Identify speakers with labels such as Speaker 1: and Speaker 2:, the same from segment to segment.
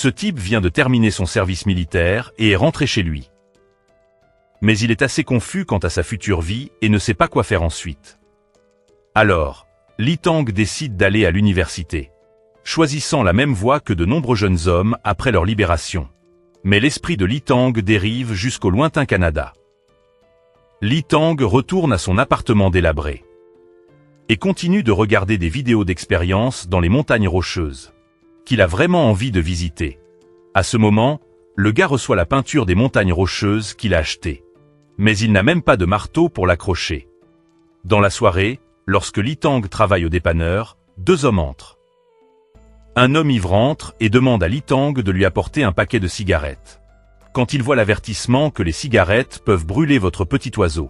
Speaker 1: Ce type vient de terminer son service militaire et est rentré chez lui. Mais il est assez confus quant à sa future vie et ne sait pas quoi faire ensuite. Alors, Lee Tang décide d'aller à l'université, choisissant la même voie que de nombreux jeunes hommes après leur libération. Mais l'esprit de Lee Tang dérive jusqu'au lointain Canada. Lee Tang retourne à son appartement délabré et continue de regarder des vidéos d'expérience dans les montagnes rocheuses qu'il a vraiment envie de visiter. À ce moment, le gars reçoit la peinture des montagnes rocheuses qu'il a achetée. Mais il n'a même pas de marteau pour l'accrocher. Dans la soirée, lorsque Lee Tang travaille au dépanneur, deux hommes entrent. Un homme ivre entre et demande à Lee Tang de lui apporter un paquet de cigarettes. Quand il voit l'avertissement que les cigarettes peuvent brûler votre petit oiseau,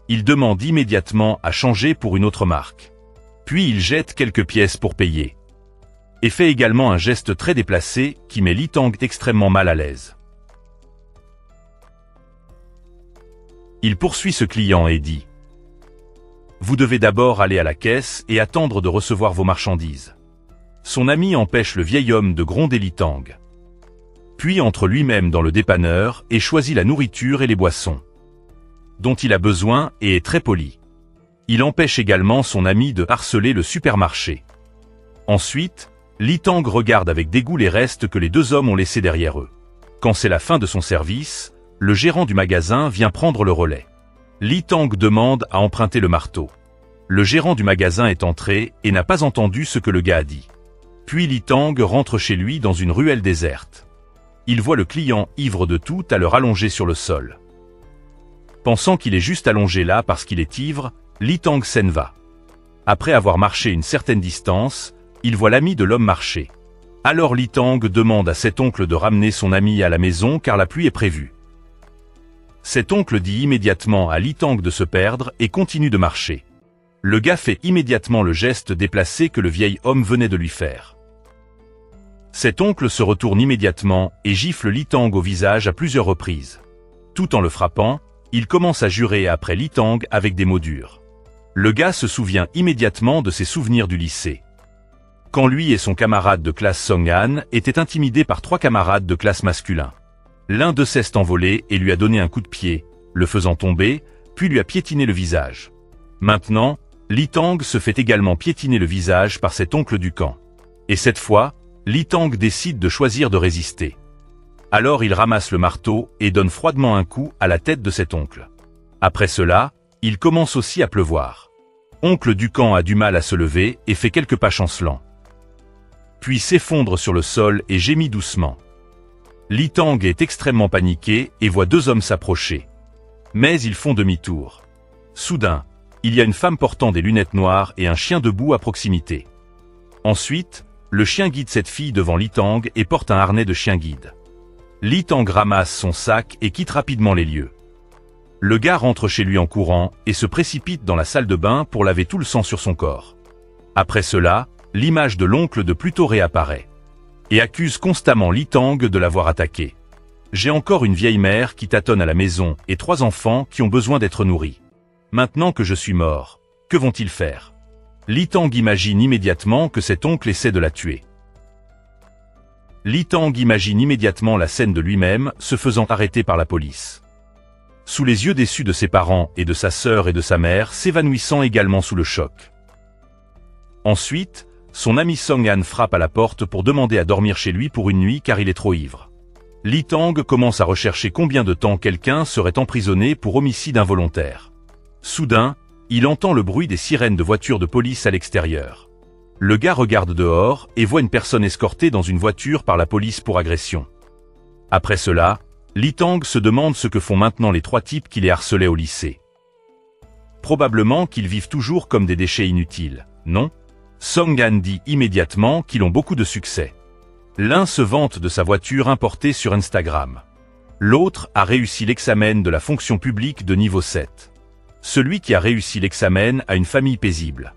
Speaker 1: il demande immédiatement à changer pour une autre marque. Puis il jette quelques pièces pour payer. Et fait également un geste très déplacé qui met Lee Tang extrêmement mal à l'aise. Il poursuit ce client et dit « Vous devez d'abord aller à la caisse et attendre de recevoir vos marchandises. » Son ami empêche le vieil homme de gronder Lee Tang. Puis entre lui-même dans le dépanneur et choisit la nourriture et les boissons dont il a besoin et est très poli. Il empêche également son ami de harceler le supermarché. Ensuite, Lee Tang regarde avec dégoût les restes que les deux hommes ont laissés derrière eux. Quand c'est la fin de son service, le gérant du magasin vient prendre le relais. Lee Tang demande à emprunter le marteau. Le gérant du magasin est entré et n'a pas entendu ce que le gars a dit. Puis Lee Tang rentre chez lui dans une ruelle déserte. Il voit le client ivre de tout à le rallonger sur le sol. Pensant qu'il est juste allongé là parce qu'il est ivre, Lee Tang s'en va. Après avoir marché une certaine distance, il voit l'ami de l'homme marcher. Alors Lee Tang demande à cet oncle de ramener son ami à la maison car la pluie est prévue. Cet oncle dit immédiatement à Lee Tang de se perdre et continue de marcher. Le gars fait immédiatement le geste déplacé que le vieil homme venait de lui faire. Cet oncle se retourne immédiatement et gifle Lee Tang au visage à plusieurs reprises. Tout en le frappant, il commence à jurer après Lee Tang avec des mots durs. Le gars se souvient immédiatement de ses souvenirs du lycée. Quand lui et son camarade de classe Song-han étaient intimidés par trois camarades de classe masculins. L'un d'eux s'est envolé et lui a donné un coup de pied, le faisant tomber, puis lui a piétiné le visage. Maintenant, Lee Tang se fait également piétiner le visage par cet oncle du camp. Et cette fois, Lee Tang décide de choisir de résister. Alors il ramasse le marteau et donne froidement un coup à la tête de cet oncle. Après cela, il commence aussi à pleuvoir. Oncle Ducan a du mal à se lever et fait quelques pas chancelants. Puis s'effondre sur le sol et gémit doucement. Lee Tang est extrêmement paniqué et voit deux hommes s'approcher. Mais ils font demi-tour. Soudain, il y a une femme portant des lunettes noires et un chien debout à proximité. Ensuite, le chien guide cette fille devant Lee Tang et porte un harnais de chien guide. Lee Tang ramasse son sac et quitte rapidement les lieux. Le gars rentre chez lui en courant et se précipite dans la salle de bain pour laver tout le sang sur son corps. Après cela, l'image de l'oncle de Pluto réapparaît et accuse constamment Lee Tang de l'avoir attaqué. J'ai encore une vieille mère qui tâtonne à la maison et trois enfants qui ont besoin d'être nourris. Maintenant que je suis mort, que vont-ils faire? Lee Tang imagine immédiatement que cet oncle essaie de la tuer. Lee Tang imagine immédiatement la scène de lui-même se faisant arrêter par la police. Sous les yeux déçus de ses parents et de sa sœur et de sa mère s'évanouissant également sous le choc. Ensuite, son ami Song-han frappe à la porte pour demander à dormir chez lui pour une nuit car il est trop ivre. Lee Tang commence à rechercher combien de temps quelqu'un serait emprisonné pour homicide involontaire. Soudain, il entend le bruit des sirènes de voitures de police à l'extérieur. Le gars regarde dehors et voit une personne escortée dans une voiture par la police pour agression. Après cela, Lee Tang se demande ce que font maintenant les trois types qui les harcelaient au lycée. Probablement qu'ils vivent toujours comme des déchets inutiles, non? Song-han dit immédiatement qu'ils ont beaucoup de succès. L'un se vante de sa voiture importée sur Instagram. L'autre a réussi l'examen de la fonction publique de niveau 7. Celui qui a réussi l'examen a une famille paisible.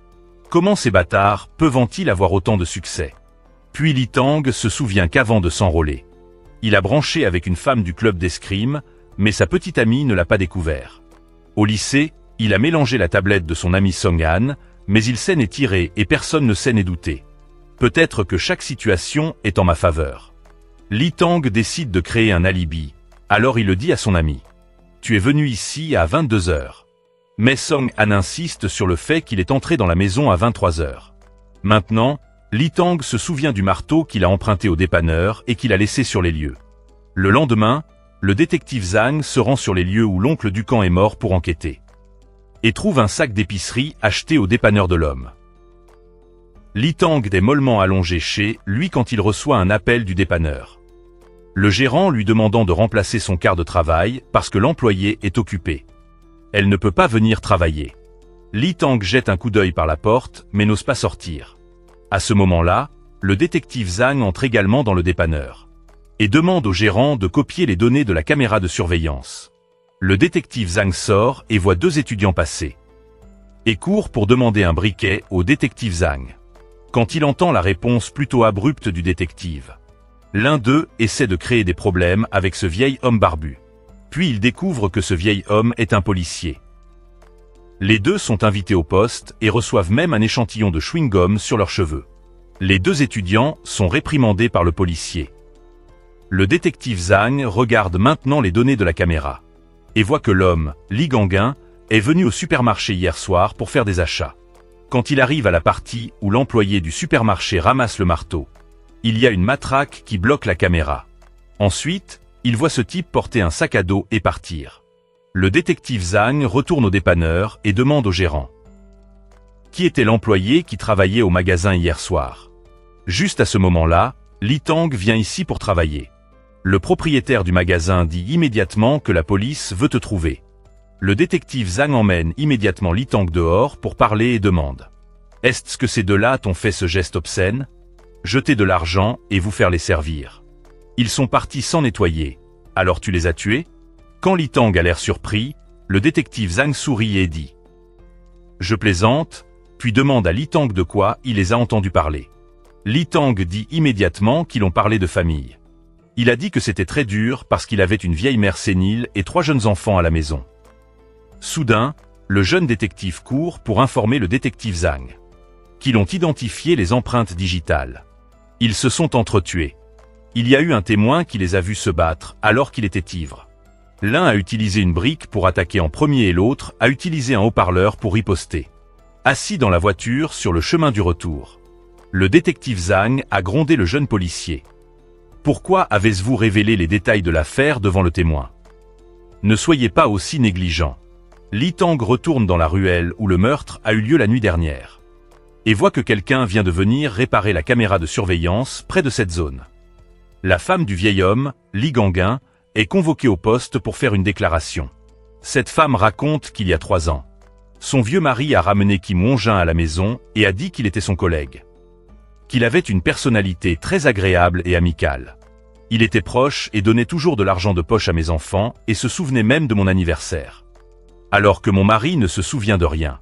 Speaker 1: Comment ces bâtards peuvent-ils avoir autant de succès? Puis Lee Tang se souvient qu'avant de s'enrôler, il a branché avec une femme du club d'escrime, mais sa petite amie ne l'a pas découvert. Au lycée, il a mélangé la tablette de son ami Song-han, mais il s'en est tiré et personne ne s'en est douté. Peut-être que chaque situation est en ma faveur. Li Tang décide de créer un alibi, alors il le dit à son ami. Tu es venu ici à 22 heures. Mais Song Han insiste sur le fait qu'il est entré dans la maison à 23 heures. Maintenant, Li Tang se souvient du marteau qu'il a emprunté au dépanneur et qu'il a laissé sur les lieux. Le lendemain, le détective Zhang se rend sur les lieux où l'oncle Ducan est mort pour enquêter. Et trouve un sac d'épicerie acheté au dépanneur de l'homme. Li Tang est mollement allongé chez lui quand il reçoit un appel du dépanneur. Le gérant lui demandant de remplacer son quart de travail parce que l'employé est occupé. Elle ne peut pas venir travailler. Li Tang jette un coup d'œil par la porte mais n'ose pas sortir. À ce moment-là, le détective Zhang entre également dans le dépanneur et demande au gérant de copier les données de la caméra de surveillance. Le détective Zhang sort et voit 2 étudiants passer et court pour demander un briquet au détective Zhang. Quand il entend la réponse plutôt abrupte du détective, l'un d'eux essaie de créer des problèmes avec ce vieil homme barbu. Puis il découvre que ce vieil homme est un policier. Les deux sont invités au poste et reçoivent même un échantillon de chewing-gum sur leurs cheveux. Les 2 étudiants sont réprimandés par le policier. Le détective Zhang regarde maintenant les données de la caméra et voit que l'homme, Li Gangin, est venu au supermarché hier soir pour faire des achats. Quand il arrive à la partie où l'employé du supermarché ramasse le marteau, il y a une matraque qui bloque la caméra. Ensuite, il voit ce type porter un sac à dos et partir. Le détective Zhang retourne au dépanneur et demande au gérant qui était l'employé qui travaillait au magasin hier soir. Juste à ce moment-là, Li Tang vient ici pour travailler. Le propriétaire du magasin dit immédiatement que la police veut te trouver. Le détective Zhang emmène immédiatement Li Tang dehors pour parler et demande: Est-ce que ces deux-là t'ont fait ce geste obscène? Jeter de l'argent et vous faire les servir. Ils sont partis sans nettoyer. Alors tu les as tués? Quand Li Tang a l'air surpris, le détective Zhang sourit et dit: Je plaisante, puis demande à Li Tang de quoi il les a entendus parler. Li Tang dit immédiatement qu'ils ont parlé de famille. Il a dit que c'était très dur parce qu'il avait une vieille mère sénile et 3 jeunes enfants à la maison. Soudain, le jeune détective court pour informer le détective Zhang qu'ils ont identifié les empreintes digitales. Ils se sont entretués. Il y a eu un témoin qui les a vus se battre alors qu'il était ivre. L'un a utilisé une brique pour attaquer en premier et l'autre a utilisé un haut-parleur pour riposter. Assis dans la voiture sur le chemin du retour, le détective Zhang a grondé le jeune policier. Pourquoi avez-vous révélé les détails de l'affaire devant le témoin? Ne soyez pas aussi négligent. Li Tang retourne dans la ruelle où le meurtre a eu lieu la nuit dernière et voit que quelqu'un vient de venir réparer la caméra de surveillance près de cette zone. La femme du vieil homme, Li Gangin, est convoquée au poste pour faire une déclaration. Cette femme raconte qu'il y a 3 ans, son vieux mari a ramené Kim Wongjin à la maison et a dit qu'il était son collègue. Qu'il avait une personnalité très agréable et amicale. Il était proche et donnait toujours de l'argent de poche à mes enfants et se souvenait même de mon anniversaire. Alors que mon mari ne se souvient de rien.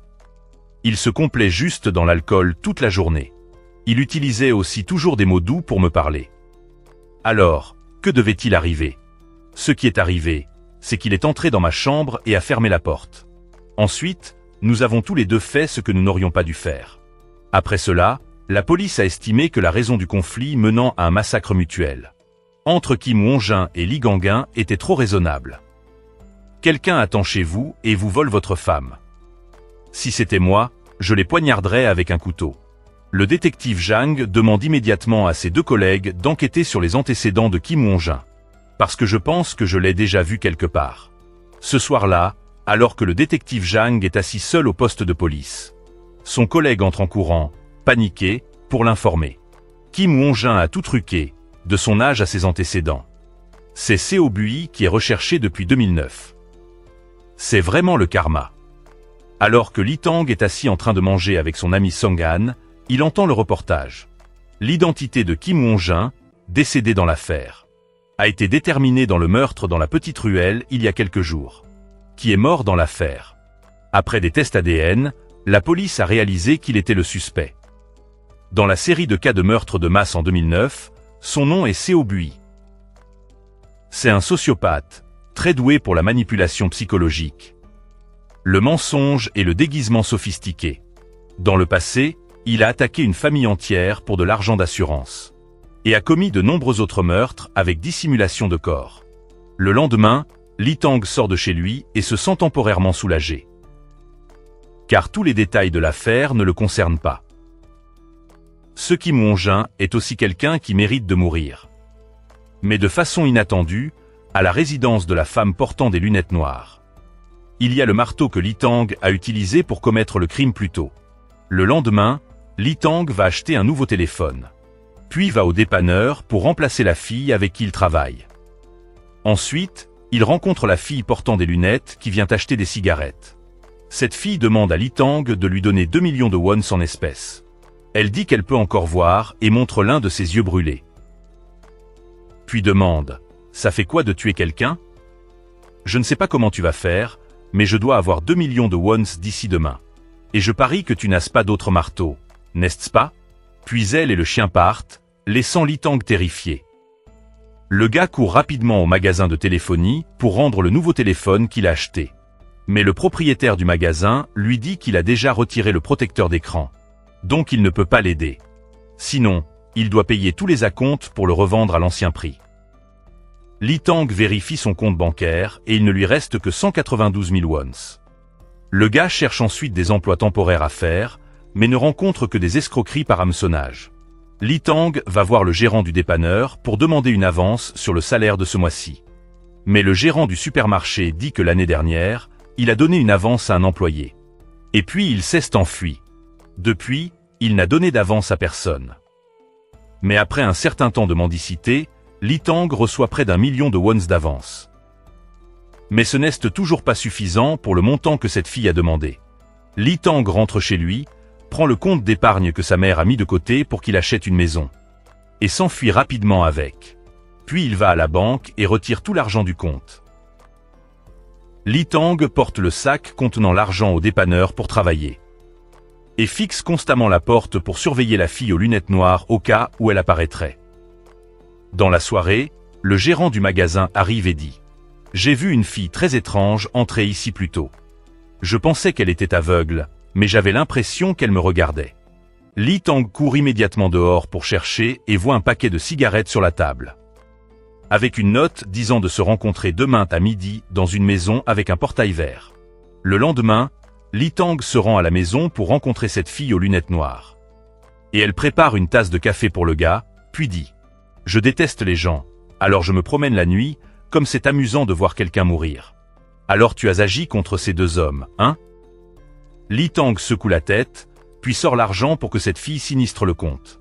Speaker 1: Il se complaît juste dans l'alcool toute la journée. Il utilisait aussi toujours des mots doux pour me parler. Alors, que devait-il arriver? Ce qui est arrivé, c'est qu'il est entré dans ma chambre et a fermé la porte. Ensuite, nous avons tous les deux fait ce que nous n'aurions pas dû faire. Après cela, la police a estimé que la raison du conflit menant à un massacre mutuel entre Kim Wongjin et Li Gangin était trop raisonnable. Quelqu'un attend chez vous et vous vole votre femme. Si c'était moi, je les poignarderais avec un couteau. Le détective Zhang demande immédiatement à ses 2 collègues d'enquêter sur les antécédents de Kim Wongjin. Parce que je pense que je l'ai déjà vu quelque part. Ce soir-là, alors que le détective Zhang est assis seul au poste de police, son collègue entre en courant, paniqué, pour l'informer. Kim Wongjin a tout truqué, de son âge à ses antécédents. C'est Seo Bui qui est recherché depuis 2009. C'est vraiment le karma. Alors que Li Tang est assis en train de manger avec son ami Song Han, il entend le reportage. L'identité de Kim Wongjin, décédé dans l'affaire, a été déterminée dans le meurtre dans la petite ruelle il y a quelques jours. Qui est mort dans l'affaire. Après des tests ADN, la police a réalisé qu'il était le suspect. Dans la série de cas de meurtre de masse en 2009, son nom est Seo Bui. C'est un sociopathe, très doué pour la manipulation psychologique, le mensonge et le déguisement sophistiqué. Dans le passé, il a attaqué une famille entière pour de l'argent d'assurance. et a commis de nombreux autres meurtres avec dissimulation de corps. Le lendemain, Lee Tang sort de chez lui et se sent temporairement soulagé. Car tous les détails de l'affaire ne le concernent pas. Ce Kim Won-jin est aussi quelqu'un qui mérite de mourir. Mais de façon inattendue, à la résidence de la femme portant des lunettes noires. Il y a le marteau que Lee Tang a utilisé pour commettre le crime plus tôt. Le lendemain, Lee Tang va acheter un nouveau téléphone. Puis va au dépanneur pour remplacer la fille avec qui il travaille. Ensuite, il rencontre la fille portant des lunettes qui vient acheter des cigarettes. Cette fille demande à Lee Tang de lui donner 2 millions de wons en espèces. Elle dit qu'elle peut encore voir et montre l'un de ses yeux brûlés. Puis demande « Ça fait quoi de tuer quelqu'un ? Je ne sais pas comment tu vas faire, mais je dois avoir 2 millions de wons d'ici demain. Et je parie que tu n'as pas d'autre marteau, n'est-ce pas ?» Puis elle et le chien partent, laissant Lee Tang terrifié. Le gars court rapidement au magasin de téléphonie pour rendre le nouveau téléphone qu'il a acheté. Mais le propriétaire du magasin lui dit qu'il a déjà retiré le protecteur d'écran. Donc il ne peut pas l'aider. Sinon, il doit payer tous les acomptes pour le revendre à l'ancien prix. Lee Tang vérifie son compte bancaire et il ne lui reste que 192 000 wons. Le gars cherche ensuite des emplois temporaires à faire, mais ne rencontre que des escroqueries par hameçonnage. Lee Tang va voir le gérant du dépanneur pour demander une avance sur le salaire de ce mois-ci. Mais le gérant du supermarché dit que l'année dernière, il a donné une avance à un employé. Et puis il s'est enfui. Depuis, il n'a donné d'avance à personne. Mais après un certain temps de mendicité, Lee Tang reçoit près d'1 million de wons d'avance. Mais ce n'est toujours pas suffisant pour le montant que cette fille a demandé. Lee Tang rentre chez lui, prend le compte d'épargne que sa mère a mis de côté pour qu'il achète une maison, et s'enfuit rapidement avec. Puis il va à la banque et retire tout l'argent du compte. Lee Tang porte le sac contenant l'argent au dépanneur pour travailler. Et fixe constamment la porte pour surveiller la fille aux lunettes noires au cas où elle apparaîtrait. Dans la soirée, le gérant du magasin arrive et dit « J'ai vu une fille très étrange entrer ici plus tôt. Je pensais qu'elle était aveugle, mais j'avais l'impression qu'elle me regardait. » Lee Tang court immédiatement dehors pour chercher et voit un paquet de cigarettes sur la table. Avec une note disant de se rencontrer demain à midi dans une maison avec un portail vert. Le lendemain, Lee Tang se rend à la maison pour rencontrer cette fille aux lunettes noires. Et elle prépare une tasse de café pour le gars, puis dit « Je déteste les gens, alors je me promène la nuit, comme c'est amusant de voir quelqu'un mourir. Alors tu as agi contre ces deux hommes, hein ?» Lee Tang secoue la tête, puis sort l'argent pour que cette fille sinistre le compte.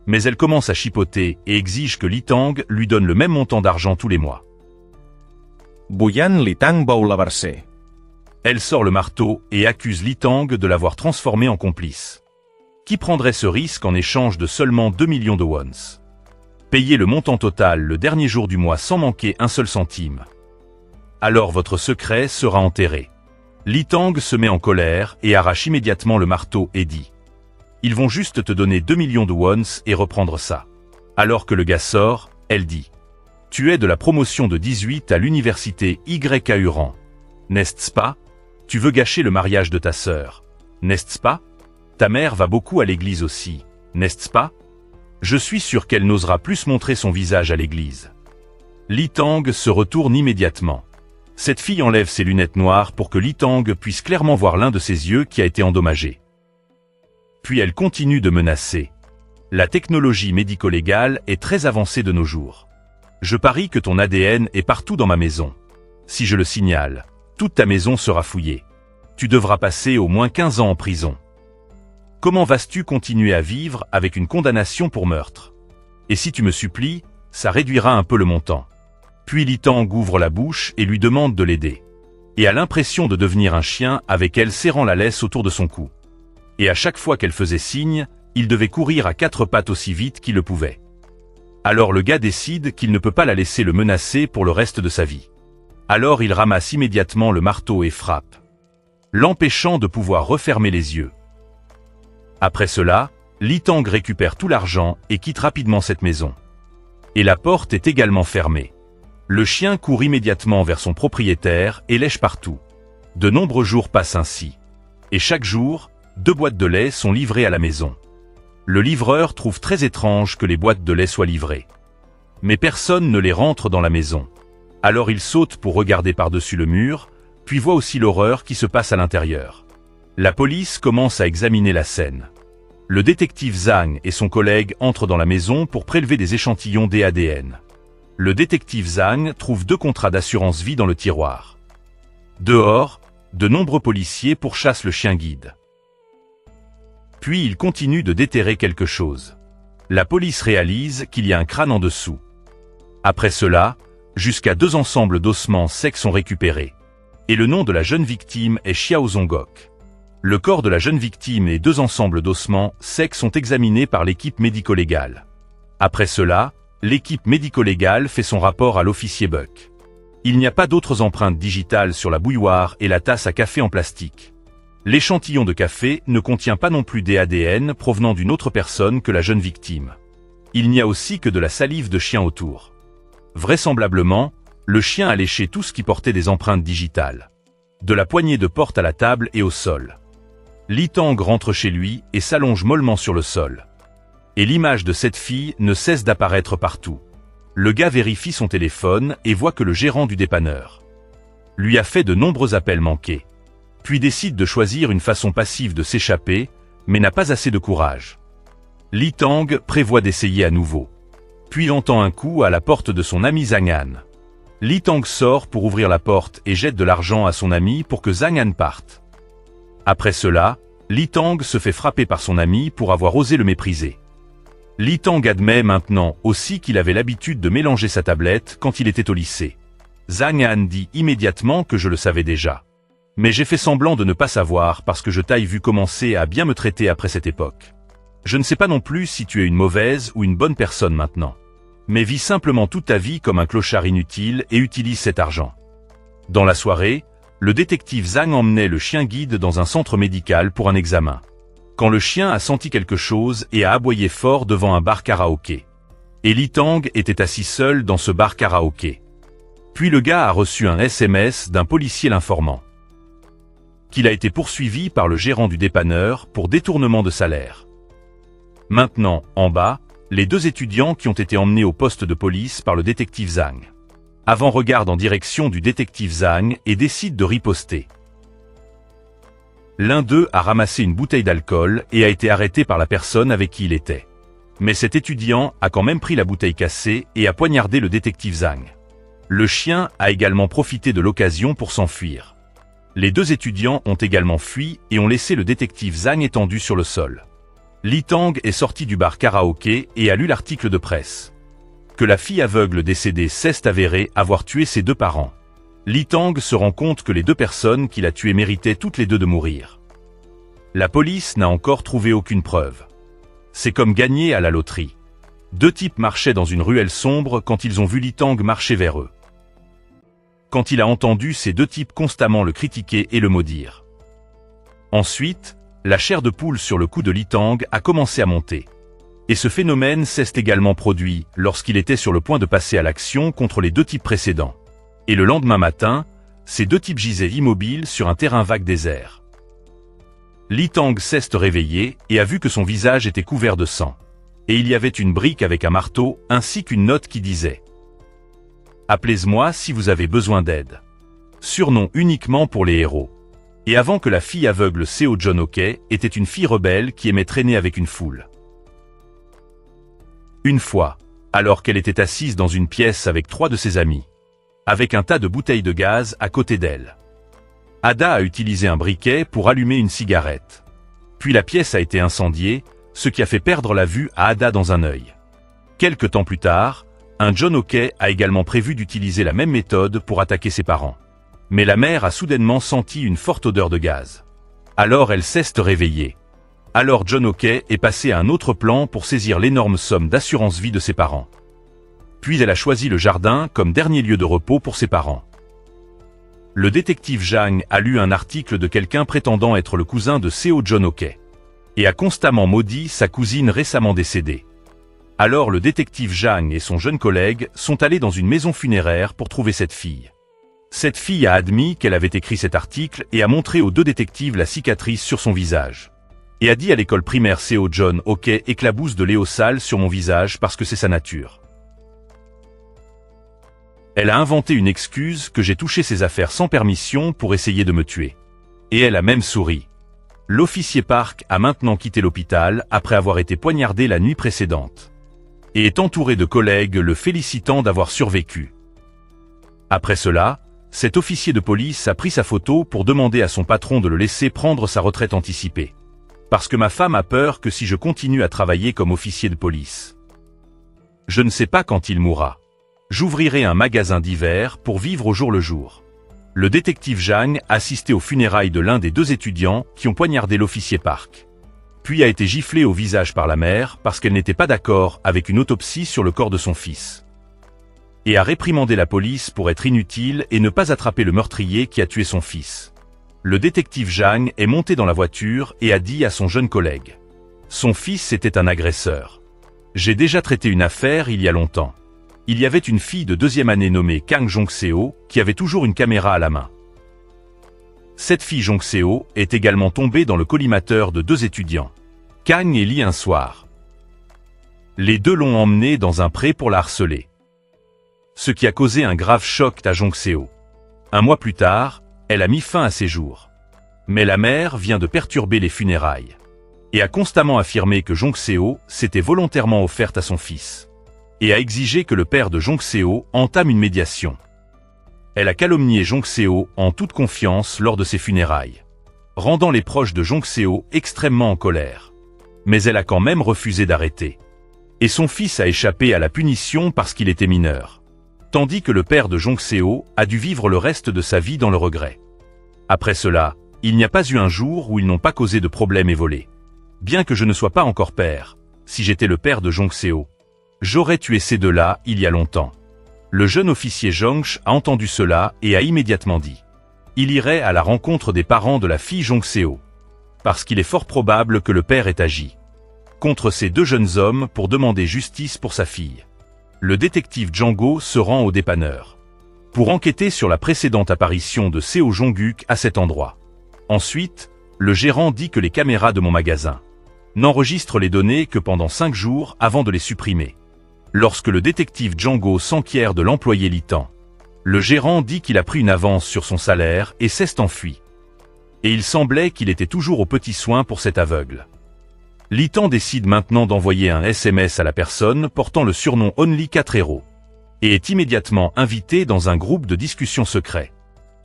Speaker 1: Mais elle commence à chipoter et exige que Lee Tang lui donne le même montant d'argent tous les mois.
Speaker 2: Bullant Lee Tang bou la verser.
Speaker 1: Elle sort le marteau et accuse Lee Tang de l'avoir transformé en complice. Qui prendrait ce risque en échange de seulement 2 millions de wons? Payez le montant total le dernier jour du mois sans manquer un seul centime. Alors votre secret sera enterré. Lee Tang se met en colère et arrache immédiatement le marteau et dit « Ils vont juste te donner 2 millions de wons et reprendre ça. » Alors que le gars sort, elle dit « Tu es de la promotion de 18 à l'université YKURAN. N'est-ce pas? Tu veux gâcher le mariage de ta sœur. N'est-ce pas? Ta mère va beaucoup à l'église aussi. N'est-ce pas? Je suis sûr qu'elle n'osera plus montrer son visage à l'église. » Lee Tang se retourne immédiatement. Cette fille enlève ses lunettes noires pour que Lee Tang puisse clairement voir l'un de ses yeux qui a été endommagé. Puis elle continue de menacer. La technologie médico-légale est très avancée de nos jours. Je parie que ton ADN est partout dans ma maison. Si je le signale, toute ta maison sera fouillée. Tu devras passer au moins 15 ans en prison. Comment vas-tu continuer à vivre avec une condamnation pour meurtre? Et si tu me supplies, ça réduira un peu le montant. Puis Lee Tang ouvre la bouche et lui demande de l'aider. Et a l'impression de devenir un chien avec elle serrant la laisse autour de son cou. Et à chaque fois qu'elle faisait signe, il devait courir à 4 pattes aussi vite qu'il le pouvait. Alors le gars décide qu'il ne peut pas la laisser le menacer pour le reste de sa vie. Alors il ramasse immédiatement le marteau et frappe, l'empêchant de pouvoir refermer les yeux. Après cela, Lee Tang récupère tout l'argent et quitte rapidement cette maison. Et la porte est également fermée. Le chien court immédiatement vers son propriétaire et lèche partout. De nombreux jours passent ainsi. Et chaque jour, 2 boîtes de lait sont livrées à la maison. Le livreur trouve très étrange que les boîtes de lait soient livrées. Mais personne ne les rentre dans la maison. Alors il saute pour regarder par-dessus le mur, puis voit aussi l'horreur qui se passe à l'intérieur. La police commence à examiner la scène. Le détective Zhang et son collègue entrent dans la maison pour prélever des échantillons d'ADN. Le détective Zhang trouve 2 contrats d'assurance vie dans le tiroir. Dehors, de nombreux policiers pourchassent le chien guide. Puis il continue de déterrer quelque chose. La police réalise qu'il y a un crâne en dessous. Après cela, jusqu'à 2 ensembles d'ossements secs sont récupérés. Et le nom de la jeune victime est Xiao Zonggok. Le corps de la jeune victime et 2 ensembles d'ossements secs sont examinés par l'équipe médico-légale. Après cela, l'équipe médico-légale fait son rapport à l'officier Buck. Il n'y a pas d'autres empreintes digitales sur la bouilloire et la tasse à café en plastique. L'échantillon de café ne contient pas non plus d'ADN provenant d'une autre personne que la jeune victime. Il n'y a aussi que de la salive de chien autour. Vraisemblablement, le chien a léché tout ce qui portait des empreintes digitales. De la poignée de porte à la table et au sol. Li Tang rentre chez lui et s'allonge mollement sur le sol. Et l'image de cette fille ne cesse d'apparaître partout. Le gars vérifie son téléphone et voit que le gérant du dépanneur lui a fait de nombreux appels manqués. Puis décide de choisir une façon passive de s'échapper, mais n'a pas assez de courage. Li Tang prévoit d'essayer à nouveau. Puis il entend un coup à la porte de son ami Zhang Han. Li Tang sort pour ouvrir la porte et jette de l'argent à son ami pour que Zhang Han parte. Après cela, Li Tang se fait frapper par son ami pour avoir osé le mépriser. Li Tang admet maintenant aussi qu'il avait l'habitude de mélanger sa tablette quand il était au lycée. Zhang Han dit immédiatement que je le savais déjà. Mais j'ai fait semblant de ne pas savoir parce que je t'ai vu commencer à bien me traiter après cette époque. Je ne sais pas non plus si tu es une mauvaise ou une bonne personne maintenant. Mais vis simplement toute ta vie comme un clochard inutile et utilise cet argent. Dans la soirée, le détective Zhang emmenait le chien guide dans un centre médical pour un examen. Quand le chien a senti quelque chose et a aboyé fort devant un bar karaoké. Et Li Tang était assis seul dans ce bar karaoké. Puis le gars a reçu un SMS d'un policier l'informant qu'il a été poursuivi par le gérant du dépanneur pour détournement de salaire. Maintenant, en bas, les 2 étudiants qui ont été emmenés au poste de police par le détective Zhang. Avant regardent en direction du détective Zhang et décident de riposter. L'un d'eux a ramassé une bouteille d'alcool et a été arrêté par la personne avec qui il était. Mais cet étudiant a quand même pris la bouteille cassée et a poignardé le détective Zhang. Le chien a également profité de l'occasion pour s'enfuir. Les 2 étudiants ont également fui et ont laissé le détective Zhang étendu sur le sol. Li Tang est sorti du bar karaoké et a lu l'article de presse. Que la fille aveugle décédée s'est avérée avoir tué ses 2 parents. Li Tang se rend compte que les 2 personnes qu'il a tuées méritaient toutes les 2 de mourir. La police n'a encore trouvé aucune preuve. C'est comme gagner à la loterie. 2 types marchaient dans une ruelle sombre quand ils ont vu Li Tang marcher vers eux. Quand il a entendu ces 2 types constamment le critiquer et le maudire. Ensuite, la chair de poule sur le cou de Li Tang a commencé à monter. Et ce phénomène s'est également produit lorsqu'il était sur le point de passer à l'action contre les 2 types précédents. Et le lendemain matin, ces 2 types gisaient immobiles sur un terrain vague désert. Li Tang s'est réveillé et a vu que son visage était couvert de sang. Et il y avait une brique avec un marteau ainsi qu'une note qui disait « Appelez-moi si vous avez besoin d'aide. » Surnom uniquement pour les héros. Et avant que la fille aveugle Seo John-ok était une fille rebelle qui aimait traîner avec une foule. Une fois, alors qu'elle était assise dans une pièce avec 3 de ses amis, avec un tas de bouteilles de gaz à côté d'elle. Ada a utilisé un briquet pour allumer une cigarette. Puis la pièce a été incendiée, ce qui a fait perdre la vue à Ada dans un œil. Quelque temps plus tard, un John-ok a également prévu d'utiliser la même méthode pour attaquer ses parents. Mais la mère a soudainement senti une forte odeur de gaz. Alors elle s'est réveillée. Alors John-ok est passé à un autre plan pour saisir l'énorme somme d'assurance vie de ses parents. Puis elle a choisi le jardin comme dernier lieu de repos pour ses parents. Le détective Zhang a lu un article de quelqu'un prétendant être le cousin de Seo John-ok et a constamment maudit sa cousine récemment décédée. Alors le détective Zhang et son jeune collègue sont allés dans une maison funéraire pour trouver cette fille. Cette fille a admis qu'elle avait écrit cet article et a montré aux 2 détectives la cicatrice sur son visage. et a dit à l'école primaire Seo John OK éclabousse de Léo sale sur mon visage parce que c'est sa nature. Elle a inventé une excuse que j'ai touché ses affaires sans permission pour essayer de me tuer. Et elle a même souri. L'officier Park a maintenant quitté l'hôpital après avoir été poignardé la nuit précédente. Et est entouré de collègues le félicitant d'avoir survécu. Après cela, cet officier de police a pris sa photo pour demander à son patron de le laisser prendre sa retraite anticipée. Parce que ma femme a peur que si je continue à travailler comme officier de police, je ne sais pas quand il mourra. J'ouvrirai un magasin d'hiver pour vivre au jour le jour. Le détective Zhang assistait aux funérailles de l'un des deux étudiants qui ont poignardé l'officier Park. Puis a été giflé au visage par la mère parce qu'elle n'était pas d'accord avec une autopsie sur le corps de son fils. Et a réprimandé la police pour être inutile et ne pas attraper le meurtrier qui a tué son fils. Le détective Zhang est monté dans la voiture et a dit à son jeune collègue. Son fils était un agresseur. J'ai déjà traité une affaire il y a longtemps. Il y avait une fille de 2e année nommée Kang Jong-seo qui avait toujours une caméra à la main. Cette fille Jong-seo est également tombée dans le collimateur de 2 étudiants, Kang et Lee un soir. Les deux l'ont emmenée dans un pré pour la harceler. Ce qui a causé un grave choc à Jong-seo. Un mois plus tard, elle a mis fin à ses jours. Mais la mère vient de perturber les funérailles. Et a constamment affirmé que Jong-seo s'était volontairement offerte à son fils. Et a exigé que le père de Jong-seo entame une médiation. Elle a calomnié Jong-seo en toute confiance lors de ses funérailles, rendant les proches de Jong-seo extrêmement en colère. Mais elle a quand même refusé d'arrêter. Et son fils a échappé à la punition parce qu'il était mineur. Tandis que le père de Jong-seo a dû vivre le reste de sa vie dans le regret. Après cela, il n'y a pas eu un jour où ils n'ont pas causé de problèmes et volé. Bien que je ne sois pas encore père, si j'étais le père de Jong-seo, j'aurais tué ces deux-là il y a longtemps. Le jeune officier Jong a entendu cela et a immédiatement dit. Il irait à la rencontre des parents de la fille Jong-seo. Parce qu'il est fort probable que le père ait agi contre ces deux jeunes hommes pour demander justice pour sa fille. Le détective Django se rend au dépanneur pour enquêter sur la précédente apparition de Seo Jong-guk à cet endroit. Ensuite, le gérant dit que les caméras de mon magasin n'enregistrent les données que pendant 5 jours avant de les supprimer. Lorsque le détective Django s'enquiert de l'employé Litan, le gérant dit qu'il a pris une avance sur son salaire et s'est enfui. Et il semblait qu'il était toujours aux petits soins pour cet aveugle. Litan décide maintenant d'envoyer un SMS à la personne portant le surnom Only 4 Hero et est immédiatement invité dans un groupe de discussion secret.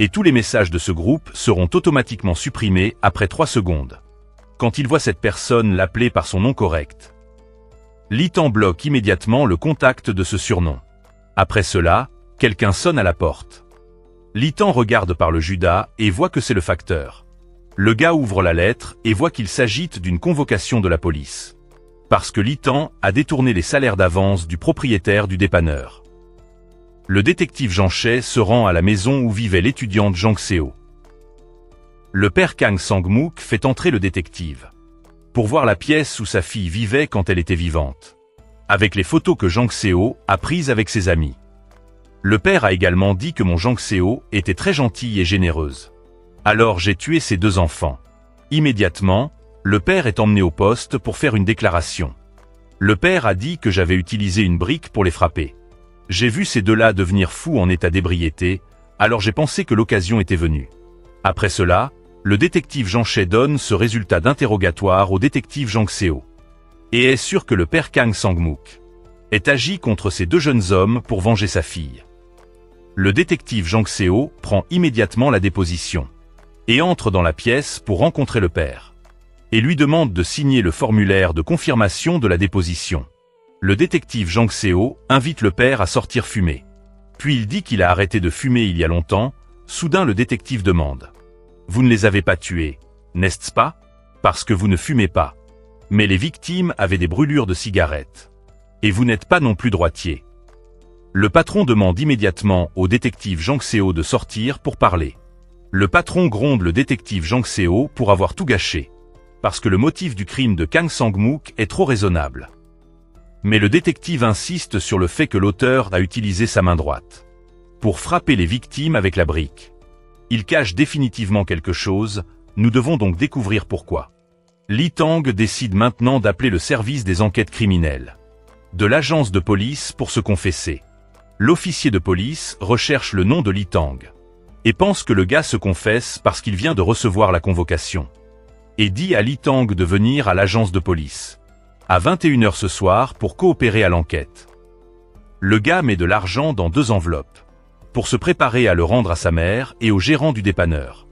Speaker 1: Et tous les messages de ce groupe seront automatiquement supprimés après 3 secondes. Quand il voit cette personne l'appeler par son nom correct, Litan bloque immédiatement le contact de ce surnom. Après cela, quelqu'un sonne à la porte. Litan regarde par le Judas et voit que c'est le facteur. Le gars ouvre la lettre et voit qu'il s'agite d'une convocation de la police. Parce que Litan a détourné les salaires d'avance du propriétaire du dépanneur. Le détective Janché se rend à la maison où vivait l'étudiante Jong-seo. Le père Kang Sang-mook fait entrer le détective pour voir la pièce où sa fille vivait quand elle était vivante, avec les photos que Jong-seo a prises avec ses amis. Le père a également dit que mon Jong-seo était très gentille et généreuse. Alors j'ai tué ces 2 enfants. Immédiatement, le père est emmené au poste pour faire une déclaration. Le père a dit que j'avais utilisé une brique pour les frapper. J'ai vu ces deux-là devenir fous en état d'ébriété, alors j'ai pensé que l'occasion était venue. Après cela, le détective Janché donne ce résultat d'interrogatoire au détective Jong-seo. Et est sûr que le père Kang Sang-mook ait agi contre ces 2 jeunes hommes pour venger sa fille. Le détective Jong-seo prend immédiatement la déposition et entre dans la pièce pour rencontrer le père et lui demande de signer le formulaire de confirmation de la déposition. Le détective Jong-seo invite le père à sortir fumer. Puis il dit qu'il a arrêté de fumer il y a longtemps. Soudain le détective demande. Vous ne les avez pas tués, n'est-ce pas? Parce que vous ne fumez pas. Mais les victimes avaient des brûlures de cigarettes. Et vous n'êtes pas non plus droitier. Le patron demande immédiatement au détective Jong-seo de sortir pour parler. Le patron gronde le détective Jong-seo pour avoir tout gâché. Parce que le motif du crime de Kang Sang-mook est trop raisonnable. Mais le détective insiste sur le fait que l'auteur a utilisé sa main droite pour frapper les victimes avec la brique. Il cache définitivement quelque chose, nous devons donc découvrir pourquoi. Li Tang décide maintenant d'appeler le service des enquêtes criminelles de l'agence de police pour se confesser. L'officier de police recherche le nom de Li Tang et pense que le gars se confesse parce qu'il vient de recevoir la convocation et dit à Li Tang de venir à l'agence de police à 21h ce soir pour coopérer à l'enquête. Le gars met de l'argent dans 2 enveloppes pour se préparer à le rendre à sa mère et au gérant du dépanneur,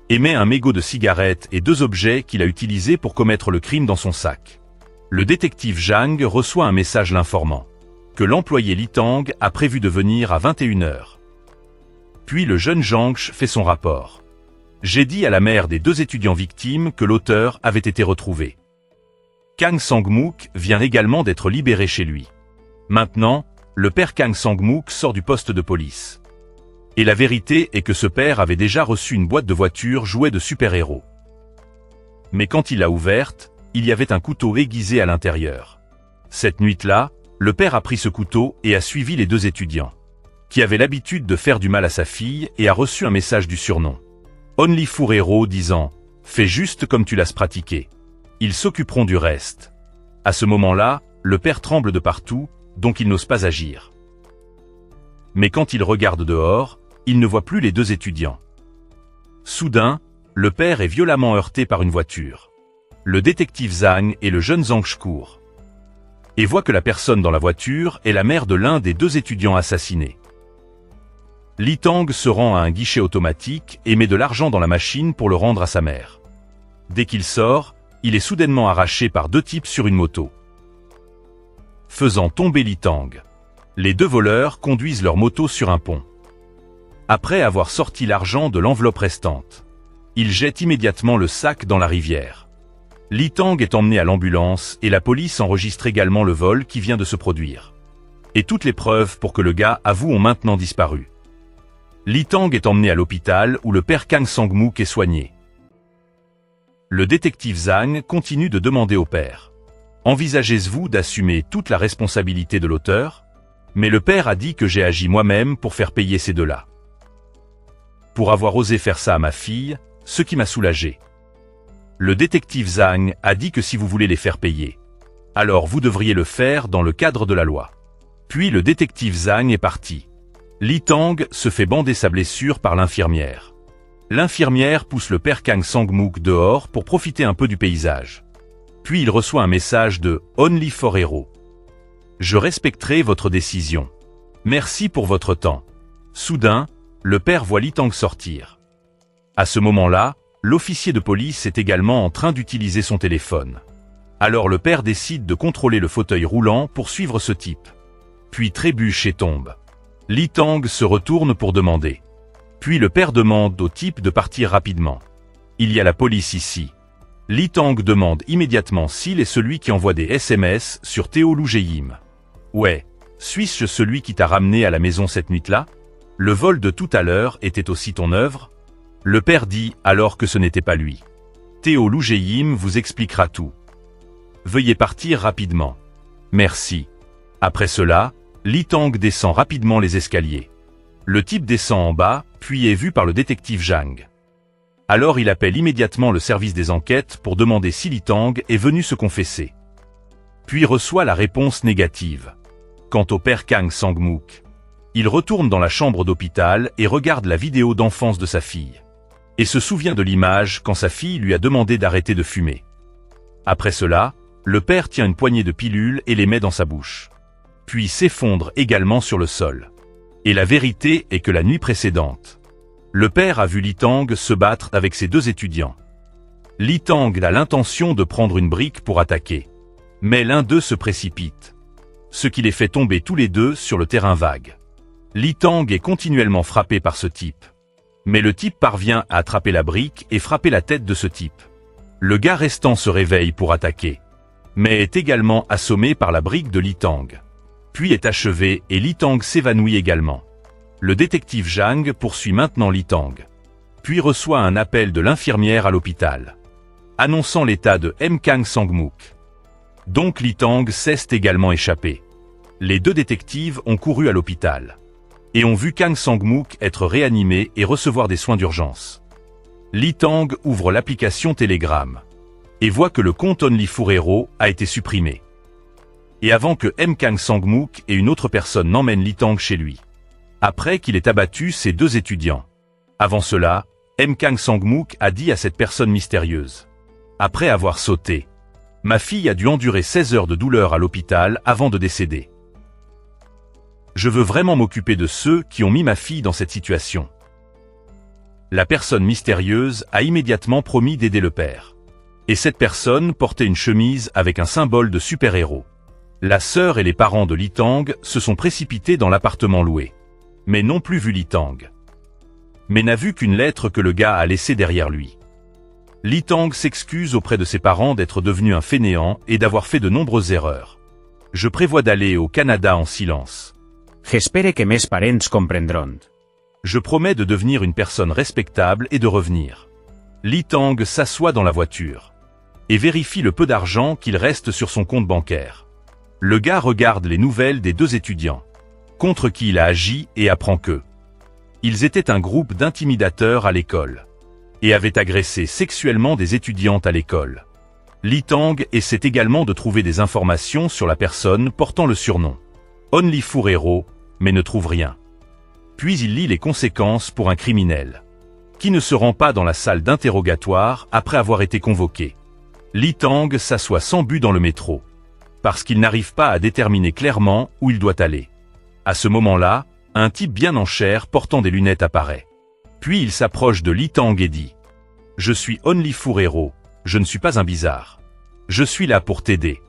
Speaker 1: et met un mégot de cigarette et 2 objets qu'il a utilisés pour commettre le crime dans son sac. Le détective Zhang reçoit un message l'informant que l'employé Li Tang a prévu de venir à 21h. Puis le jeune Zhang fait son rapport. J'ai dit à la mère des 2 étudiants victimes que l'auteur avait été retrouvé. Kang Sang-mook vient également d'être libéré chez lui. Maintenant, le père Kang Sang-mook sort du poste de police. Et la vérité est que ce père avait déjà reçu une boîte de voiture jouet de super-héros. Mais quand il l'a ouverte, il y avait un couteau aiguisé à l'intérieur. Cette nuit-là, le père a pris ce couteau et a suivi les 2 étudiants, qui avaient l'habitude de faire du mal à sa fille, et a reçu un message du surnom Only for Hero disant « Fais juste comme tu l'as pratiqué. Ils s'occuperont du reste. » À ce moment-là, le père tremble de partout, donc il n'ose pas agir. Mais quand il regarde dehors, il ne voit plus les 2 étudiants. Soudain, le père est violemment heurté par une voiture. Le détective Zhang et le jeune Zhang courent et voit que la personne dans la voiture est la mère de l'un des 2 étudiants assassinés. Li Tang se rend à un guichet automatique et met de l'argent dans la machine pour le rendre à sa mère. Dès qu'il sort, il est soudainement arraché par 2 types sur une moto, faisant tomber Li Tang. Les 2 voleurs conduisent leur moto sur un pont. Après avoir sorti l'argent de l'enveloppe restante, ils jettent immédiatement le sac dans la rivière. Li Tang est emmené à l'ambulance et la police enregistre également le vol qui vient de se produire. Et toutes les preuves pour que le gars avoue ont maintenant disparu. Li Tang est emmené à l'hôpital où le père Kang Sang-mook est soigné. Le détective Zhang continue de demander au père « Envisagez-vous d'assumer toute la responsabilité de l'auteur ?» Mais le père a dit que j'ai agi moi-même pour faire payer ces 2-là. Pour avoir osé faire ça à ma fille, ce qui m'a soulagé. Le détective Zhang a dit que si vous voulez les faire payer, alors vous devriez le faire dans le cadre de la loi. Puis le détective Zhang est parti. Li Tang se fait bander sa blessure par l'infirmière. L'infirmière pousse le père Kang Sang-mook dehors pour profiter un peu du paysage. Puis il reçoit un message de Only for Hero. Je respecterai votre décision. Merci pour votre temps. Soudain, le père voit Li Tang sortir. À ce moment-là, l'officier de police est également en train d'utiliser son téléphone. Alors le père décide de contrôler le fauteuil roulant pour suivre ce type. Puis trébuche et tombe. Li Tang se retourne pour demander. Puis le père demande au type de partir rapidement. Il y a la police ici. Li Tang demande immédiatement s'il est celui qui envoie des SMS sur Théo Lou Jae-im. Ouais, suis-je celui qui t'a ramené à la maison cette nuit-là? Le vol de tout à l'heure était aussi ton œuvre? Le père dit alors que ce n'était pas lui. Théo Lou Jae-im vous expliquera tout. Veuillez partir rapidement. Merci. Après cela, Li Tang descend rapidement les escaliers. Le type descend en bas, puis est vu par le détective Zhang. Alors il appelle immédiatement le service des enquêtes pour demander si Li Tang est venu se confesser. Puis reçoit la réponse négative. Quant au père Kang Sang-mook, il retourne dans la chambre d'hôpital et regarde la vidéo d'enfance de sa fille. Et se souvient de l'image quand sa fille lui a demandé d'arrêter de fumer. Après cela, le père tient une poignée de pilules et les met dans sa bouche. Puis s'effondre également sur le sol. Et la vérité est que la nuit précédente, le père a vu Li Tang se battre avec ses 2 étudiants. Li Tang a l'intention de prendre une brique pour attaquer. Mais l'un d'eux se précipite, ce qui les fait tomber tous les 2 sur le terrain vague. Li Tang est continuellement frappé par ce type. Mais le type parvient à attraper la brique et frapper la tête de ce type. Le gars restant se réveille pour attaquer, mais est également assommé par la brique de Li Tang. Puis est achevé et Li Tang s'évanouit également. Le détective Zhang poursuit maintenant Li Tang. Puis reçoit un appel de l'infirmière à l'hôpital, annonçant l'état de Kang Sang-mook. Donc Li Tang s'est également échappé. Les 2 détectives ont couru à l'hôpital et ont vu Kang Sang-mook être réanimé et recevoir des soins d'urgence. Li Tang ouvre l'application Telegram, et voit que le compte OnlyFourHero a été supprimé. Et avant que M. Kang Sang-mook et une autre personne n'emmènent Lee Tang chez lui. Après qu'il ait abattu ses 2 étudiants. Avant cela, M. Kang Sang-mook a dit à cette personne mystérieuse. Après avoir sauté, ma fille a dû endurer 16 heures de douleur à l'hôpital avant de décéder. Je veux vraiment m'occuper de ceux qui ont mis ma fille dans cette situation. La personne mystérieuse a immédiatement promis d'aider le père. Et cette personne portait une chemise avec un symbole de super-héros. La sœur et les parents de Lee Tang se sont précipités dans l'appartement loué. Mais n'ont plus vu Lee Tang. Mais n'a vu qu'une lettre que le gars a laissée derrière lui. Lee Tang s'excuse auprès de ses parents d'être devenu un fainéant et d'avoir fait de nombreuses erreurs. Je prévois d'aller au Canada en silence.
Speaker 3: J'espère que mes parents comprendront.
Speaker 1: Je promets de devenir une personne respectable et de revenir. Lee Tang s'assoit dans la voiture et vérifie le peu d'argent qu'il reste sur son compte bancaire. Le gars regarde les nouvelles des 2 étudiants, contre qui il a agi et apprend que ils étaient un groupe d'intimidateurs à l'école et avaient agressé sexuellement des étudiantes à l'école. Lee Tang essaie également de trouver des informations sur la personne portant le surnom OnlyFourHero, mais ne trouve rien. Puis il lit les conséquences pour un criminel qui ne se rend pas dans la salle d'interrogatoire après avoir été convoqué. Lee Tang s'assoit sans but dans le métro, parce qu'il n'arrive pas à déterminer clairement où il doit aller. À ce moment-là, un type bien en chair portant des lunettes apparaît. Puis il s'approche de Lee Tang et dit « Je suis OnlyFourHero, je ne suis pas un bizarre. Je suis là pour t'aider. »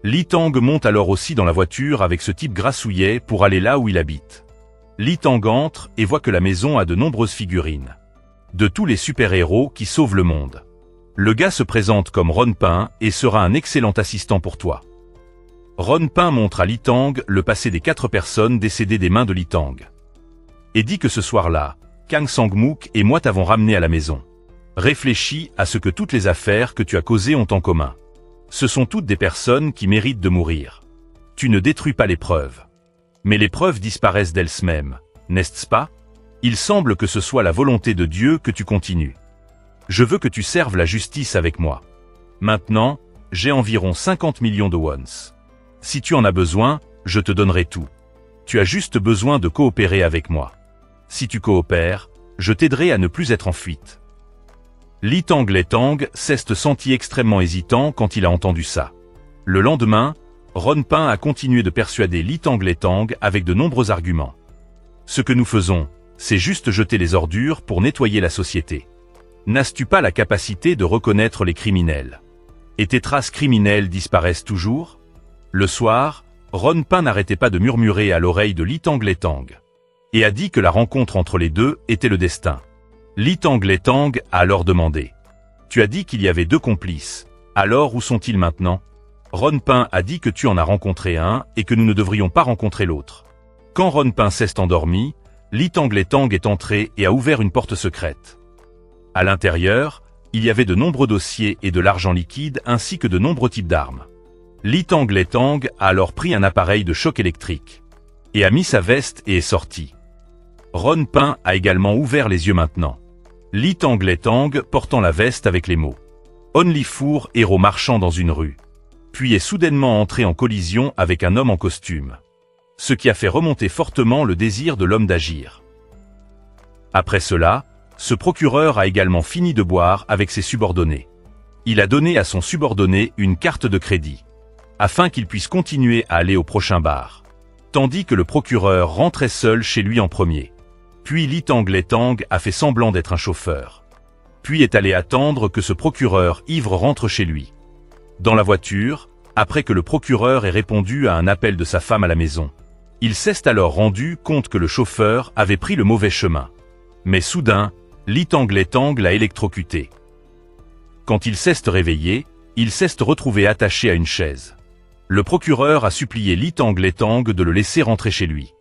Speaker 1: Lee Tang monte alors aussi dans la voiture avec ce type grassouillet pour aller là où il habite. Lee Tang entre et voit que la maison a de nombreuses figurines de tous les super-héros qui sauvent le monde. Le gars se présente comme Ron Pin et sera un excellent assistant pour toi. Ron Pin montre à Lee Tang le passé des 4 personnes décédées des mains de Lee Tang. Et dit que ce soir-là, Kang Sang-mook et moi t'avons ramené à la maison. Réfléchis à ce que toutes les affaires que tu as causées ont en commun. Ce sont toutes des personnes qui méritent de mourir. Tu ne détruis pas les preuves. Mais les preuves disparaissent d'elles-mêmes, n'est-ce pas? Il semble que ce soit la volonté de Dieu que tu continues. Je veux que tu serves la justice avec moi. Maintenant, j'ai environ 50 millions de wons. Si tu en as besoin, je te donnerai tout. Tu as juste besoin de coopérer avec moi. Si tu coopères, je t'aiderai à ne plus être en fuite. Lee Tang s'est senti extrêmement hésitant quand il a entendu ça. Le lendemain, Ron Pin a continué de persuader Lee Tang avec de nombreux arguments. Ce que nous faisons, c'est juste jeter les ordures pour nettoyer la société. N'as-tu pas la capacité de reconnaître les criminels? Et tes traces criminelles disparaissent toujours? Le soir, Ron Pin n'arrêtait pas de murmurer à l'oreille de Lee Tang et a dit que la rencontre entre les deux était le destin. Lee Tang a alors demandé « Tu as dit qu'il y avait 2 complices, alors où sont-ils maintenant ?» Ron Pin a dit que tu en as rencontré un et que nous ne devrions pas rencontrer l'autre. Quand Ron Pin s'est endormi, Lee Tang est entré et a ouvert une porte secrète. À l'intérieur, il y avait de nombreux dossiers et de l'argent liquide ainsi que de nombreux types d'armes. Lee Tang a alors pris un appareil de choc électrique et a mis sa veste et est sorti. Ron Pin a également ouvert les yeux maintenant. Lee Tang portant la veste avec les mots « OnlyFourHero » marchant dans une rue, puis est soudainement entré en collision avec un homme en costume, ce qui a fait remonter fortement le désir de l'homme d'agir. Après cela, ce procureur a également fini de boire avec ses subordonnés. Il a donné à son subordonné une carte de crédit, afin qu'il puisse continuer à aller au prochain bar, tandis que le procureur rentrait seul chez lui en premier. Puis Lee Tang a fait semblant d'être un chauffeur, puis est allé attendre que ce procureur ivre rentre chez lui. Dans la voiture, après que le procureur ait répondu à un appel de sa femme à la maison, il s'est alors rendu compte que le chauffeur avait pris le mauvais chemin. Mais soudain, Lee Tang l'a électrocuté. Quand il s'est réveillé, il s'est retrouvé attaché à une chaise. Le procureur a supplié Lee Tang de le laisser rentrer chez lui.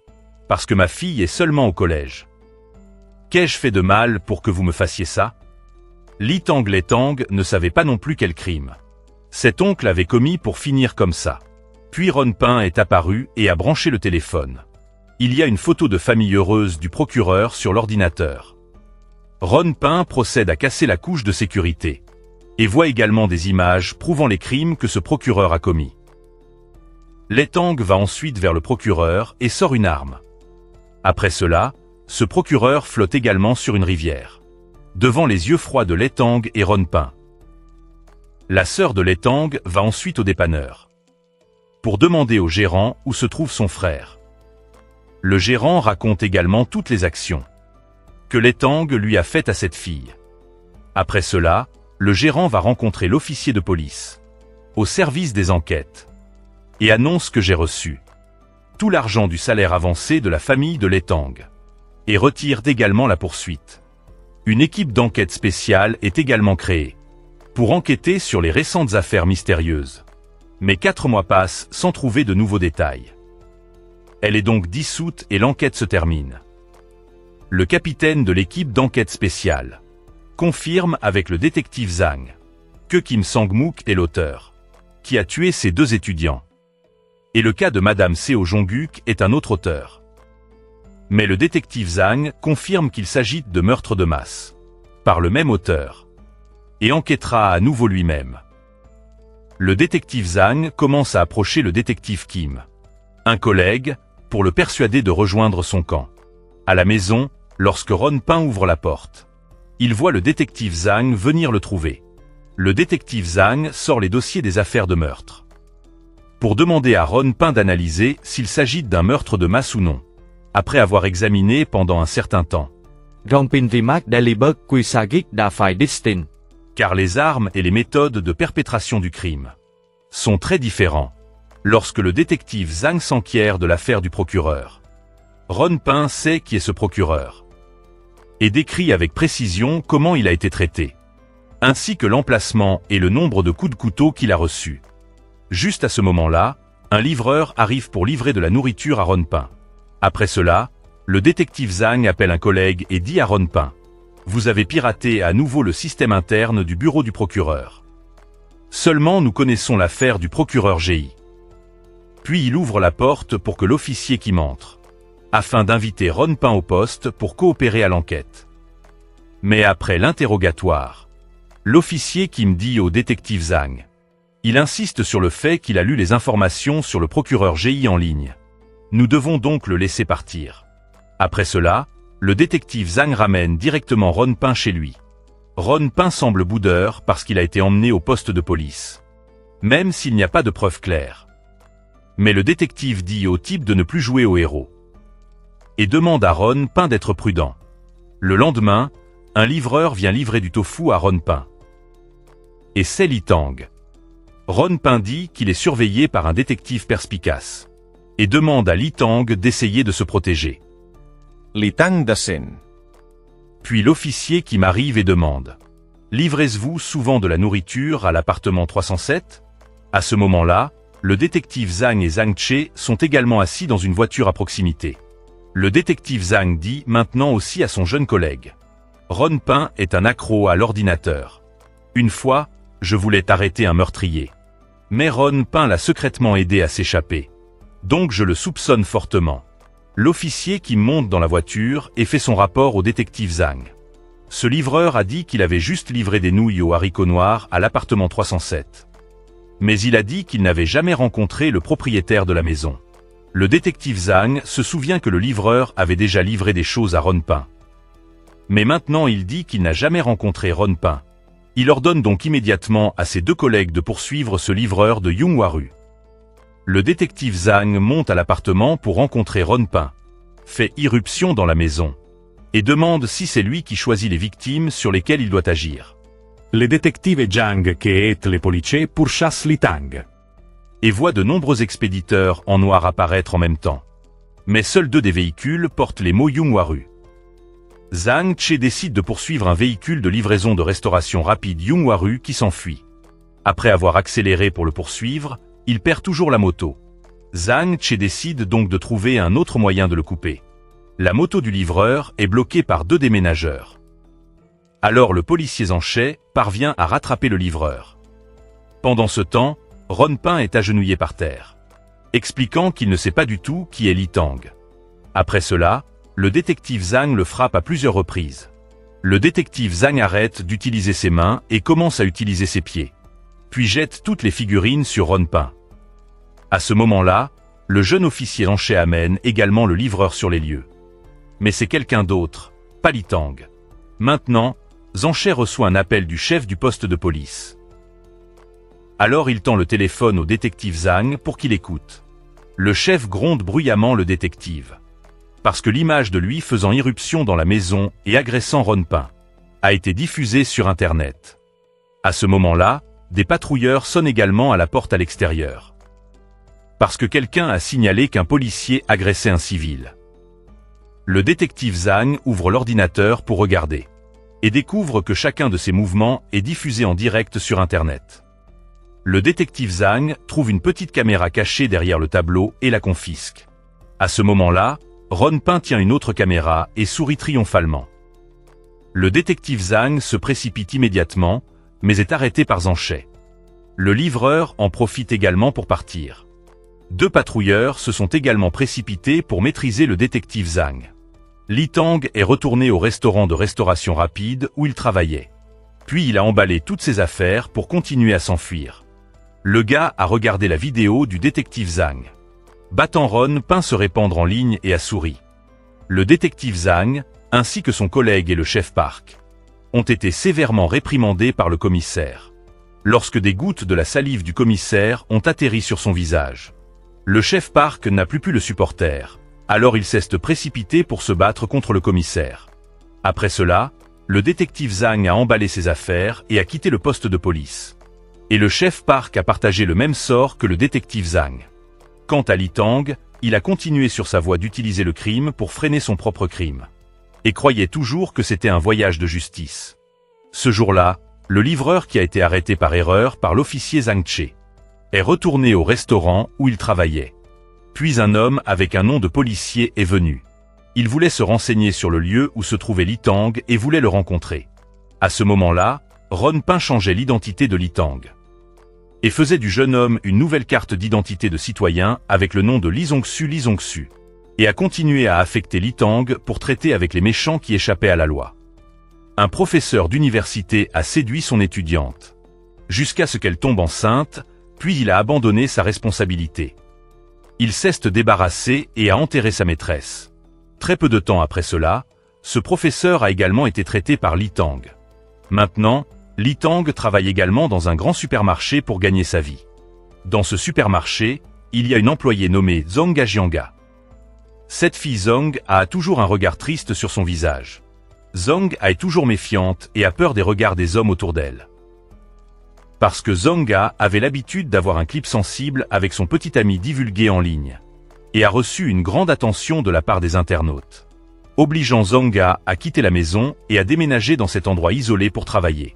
Speaker 1: Parce que ma fille est seulement au collège. Qu'ai-je fait de mal pour que vous me fassiez ça? Lee Tang ne savait pas non plus quel crime cet oncle avait commis pour finir comme ça. Puis Ron Pin est apparu et a branché le téléphone. Il y a une photo de famille heureuse du procureur sur l'ordinateur. Ron Pin procède à casser la couche de sécurité et voit également des images prouvant les crimes que ce procureur a commis. Lê Tang va ensuite vers le procureur et sort une arme. Après cela, ce procureur flotte également sur une rivière, devant les yeux froids de Lê Tang et Ron Pin. La sœur de Lê Tang va ensuite au dépanneur, pour demander au gérant où se trouve son frère. Le gérant raconte également toutes les actions que Lê Tang lui a faites à cette fille. Après cela, le gérant va rencontrer l'officier de police, au service des enquêtes, et annonce que j'ai reçu tout l'argent du salaire avancé de la famille de Lê Tang, et retire également la poursuite. Une équipe d'enquête spéciale est également créée, pour enquêter sur les récentes affaires mystérieuses. Mais 4 mois passent sans trouver de nouveaux détails. Elle est donc dissoute et l'enquête se termine. Le capitaine de l'équipe d'enquête spéciale confirme avec le détective Zhang que Kim Sang-mook est l'auteur, qui a tué ses 2 étudiants. Et le cas de Madame Seo Jong-guk est un autre auteur. Mais le détective Zhang confirme qu'il s'agit de meurtre de masse, par le même auteur, et enquêtera à nouveau lui-même. Le détective Zhang commence à approcher le détective Kim, un collègue, pour le persuader de rejoindre son camp. À la maison, lorsque Ron Pin ouvre la porte, il voit le détective Zhang venir le trouver. Le détective Zhang sort les dossiers des affaires de meurtre, pour demander à Ron Pin d'analyser s'il s'agit d'un meurtre de masse ou non, après avoir examiné pendant un certain temps.
Speaker 4: Ron Pin rimak Delibert Quisagik da Phai Distin.
Speaker 1: Car les armes et les méthodes de perpétration du crime sont très différents. Lorsque le détective Zhang s'enquiert de l'affaire du procureur, Ron Pin sait qui est ce procureur, et décrit avec précision comment il a été traité, ainsi que l'emplacement et le nombre de coups de couteau qu'il a reçus. Juste à ce moment-là, un livreur arrive pour livrer de la nourriture à Ron Pin. Après cela, le détective Zhang appelle un collègue et dit à Ron Pin: « Vous avez piraté à nouveau le système interne du bureau du procureur. Seulement nous connaissons l'affaire du procureur GI. » Puis il ouvre la porte pour que l'officier Kim entre, afin d'inviter Ron Pin au poste pour coopérer à l'enquête. Mais après l'interrogatoire, l'officier Kim dit au détective Zhang: il insiste sur le fait qu'il a lu les informations sur le procureur GI en ligne. Nous devons donc le laisser partir. Après cela, le détective Zhang ramène directement Ron Pin chez lui. Ron Pin semble boudeur parce qu'il a été emmené au poste de police, même s'il n'y a pas de preuves claires. Mais le détective dit au type de ne plus jouer au héros, et demande à Ron Pin d'être prudent. Le lendemain, un livreur vient livrer du tofu à Ron Pin. Et c'est Lê Tang. Ron Pin dit qu'il est surveillé par un détective perspicace, et demande à Lê Tang d'essayer de se protéger.
Speaker 2: Lê Tang descend.
Speaker 1: Puis l'officier qui m'arrive et demande: « Livrez-vous souvent de la nourriture à l'appartement 307 ?» À ce moment-là, le détective Zhang et Zhang Che sont également assis dans une voiture à proximité. Le détective Zhang dit maintenant aussi à son jeune collègue: « Ron Pin est un accro à l'ordinateur. Une fois, je voulais arrêter un meurtrier. Mais Ron Pin l'a secrètement aidé à s'échapper. Donc je le soupçonne fortement. » L'officier qui monte dans la voiture et fait son rapport au détective Zhang. Ce livreur a dit qu'il avait juste livré des nouilles aux haricots noirs à l'appartement 307. Mais il a dit qu'il n'avait jamais rencontré le propriétaire de la maison. Le détective Zhang se souvient que le livreur avait déjà livré des choses à Ron Pin. Mais maintenant il dit qu'il n'a jamais rencontré Ron Pin. Il ordonne donc immédiatement à ses 2 collègues de poursuivre ce livreur de Yonghwa-ru. Le détective Zhang monte à l'appartement pour rencontrer Ron Pin, fait irruption dans la maison, et demande si c'est lui qui choisit les victimes sur lesquelles il doit agir.
Speaker 3: Le détective Zhang che est le policier pourchasse Lê Tang.
Speaker 1: Et voit de nombreux expéditeurs en noir apparaître en même temps. Mais seuls 2 des véhicules portent les mots Yonghwa-ru. Zhang Che décide de poursuivre un véhicule de livraison de restauration rapide Yonghwa-ru qui s'enfuit. Après avoir accéléré pour le poursuivre, il perd toujours la moto. Zhang Che décide donc de trouver un autre moyen de le couper. La moto du livreur est bloquée par 2 déménageurs. Alors le policier Zhang Che parvient à rattraper le livreur. Pendant ce temps, Ron Pin est agenouillé par terre, expliquant qu'il ne sait pas du tout qui est Lê Tang. Après cela, le détective Zhang le frappe à plusieurs reprises. Le détective Zhang arrête d'utiliser ses mains et commence à utiliser ses pieds. Puis jette toutes les figurines sur Ron Pin. À ce moment-là, le jeune officier Zanche amène également le livreur sur les lieux. Mais c'est quelqu'un d'autre, pas Li Tang. Maintenant, Zanche reçoit un appel du chef du poste de police. Alors il tend le téléphone au détective Zhang pour qu'il écoute. Le chef gronde bruyamment le détective. Parce que l'image de lui faisant irruption dans la maison et agressant Ron Pin a été diffusée sur Internet. À ce moment-là, des patrouilleurs sonnent également à la porte à l'extérieur. Parce que quelqu'un a signalé qu'un policier agressait un civil. Le détective Zhang ouvre l'ordinateur pour regarder et découvre que chacun de ses mouvements est diffusé en direct sur Internet. Le détective Zhang trouve une petite caméra cachée derrière le tableau et la confisque. À ce moment-là, Ron Pin tient une autre caméra et sourit triomphalement. Le détective Zhang se précipite immédiatement, mais est arrêté par Zanche. Le livreur en profite également pour partir. 2 patrouilleurs se sont également précipités pour maîtriser le détective Zhang. Li Tang est retourné au restaurant de restauration rapide où il travaillait. Puis il a emballé toutes ses affaires pour continuer à s'enfuir. Le gars a regardé la vidéo du détective Zhang. Battant Ron Pin se répandre en ligne et a souri. Le détective Zhang, ainsi que son collègue et le chef Park, ont été sévèrement réprimandés par le commissaire. Lorsque des gouttes de la salive du commissaire ont atterri sur son visage. Le chef Park n'a plus pu le supporter, alors il s'est précipité pour se battre contre le commissaire. Après cela, le détective Zhang a emballé ses affaires et a quitté le poste de police. Et le chef Park a partagé le même sort que le détective Zhang. Quant à Li Tang, il a continué sur sa voie d'utiliser le crime pour freiner son propre crime. Et croyait toujours que c'était un voyage de justice. Ce jour-là, le livreur qui a été arrêté par erreur par l'officier Zhang Che est retourné au restaurant où il travaillait. Puis un homme avec un nom de policier est venu. Il voulait se renseigner sur le lieu où se trouvait Li Tang et voulait le rencontrer. À ce moment-là, Ron Pin changeait l'identité de Li Tang et faisait du jeune homme une nouvelle carte d'identité de citoyen avec le nom de Li Zongxu, et a continué à affecter Li Tang pour traiter avec les méchants qui échappaient à la loi. Un professeur d'université a séduit son étudiante, jusqu'à ce qu'elle tombe enceinte, puis il a abandonné sa responsabilité. Il s'est débarrassé et a enterré sa maîtresse. Très peu de temps après cela, ce professeur a également été traité par Li Tang. Maintenant, Li Tang travaille également dans un grand supermarché pour gagner sa vie. Dans ce supermarché, il y a une employée nommée Zhang Jianga. Cette fille Zhang a toujours un regard triste sur son visage. Zhang est toujours méfiante et a peur des regards des hommes autour d'elle. Parce que Zhanga avait l'habitude d'avoir un clip sensible avec son petit ami divulgué en ligne, et a reçu une grande attention de la part des internautes, obligeant Zhanga à quitter la maison et à déménager dans cet endroit isolé pour travailler.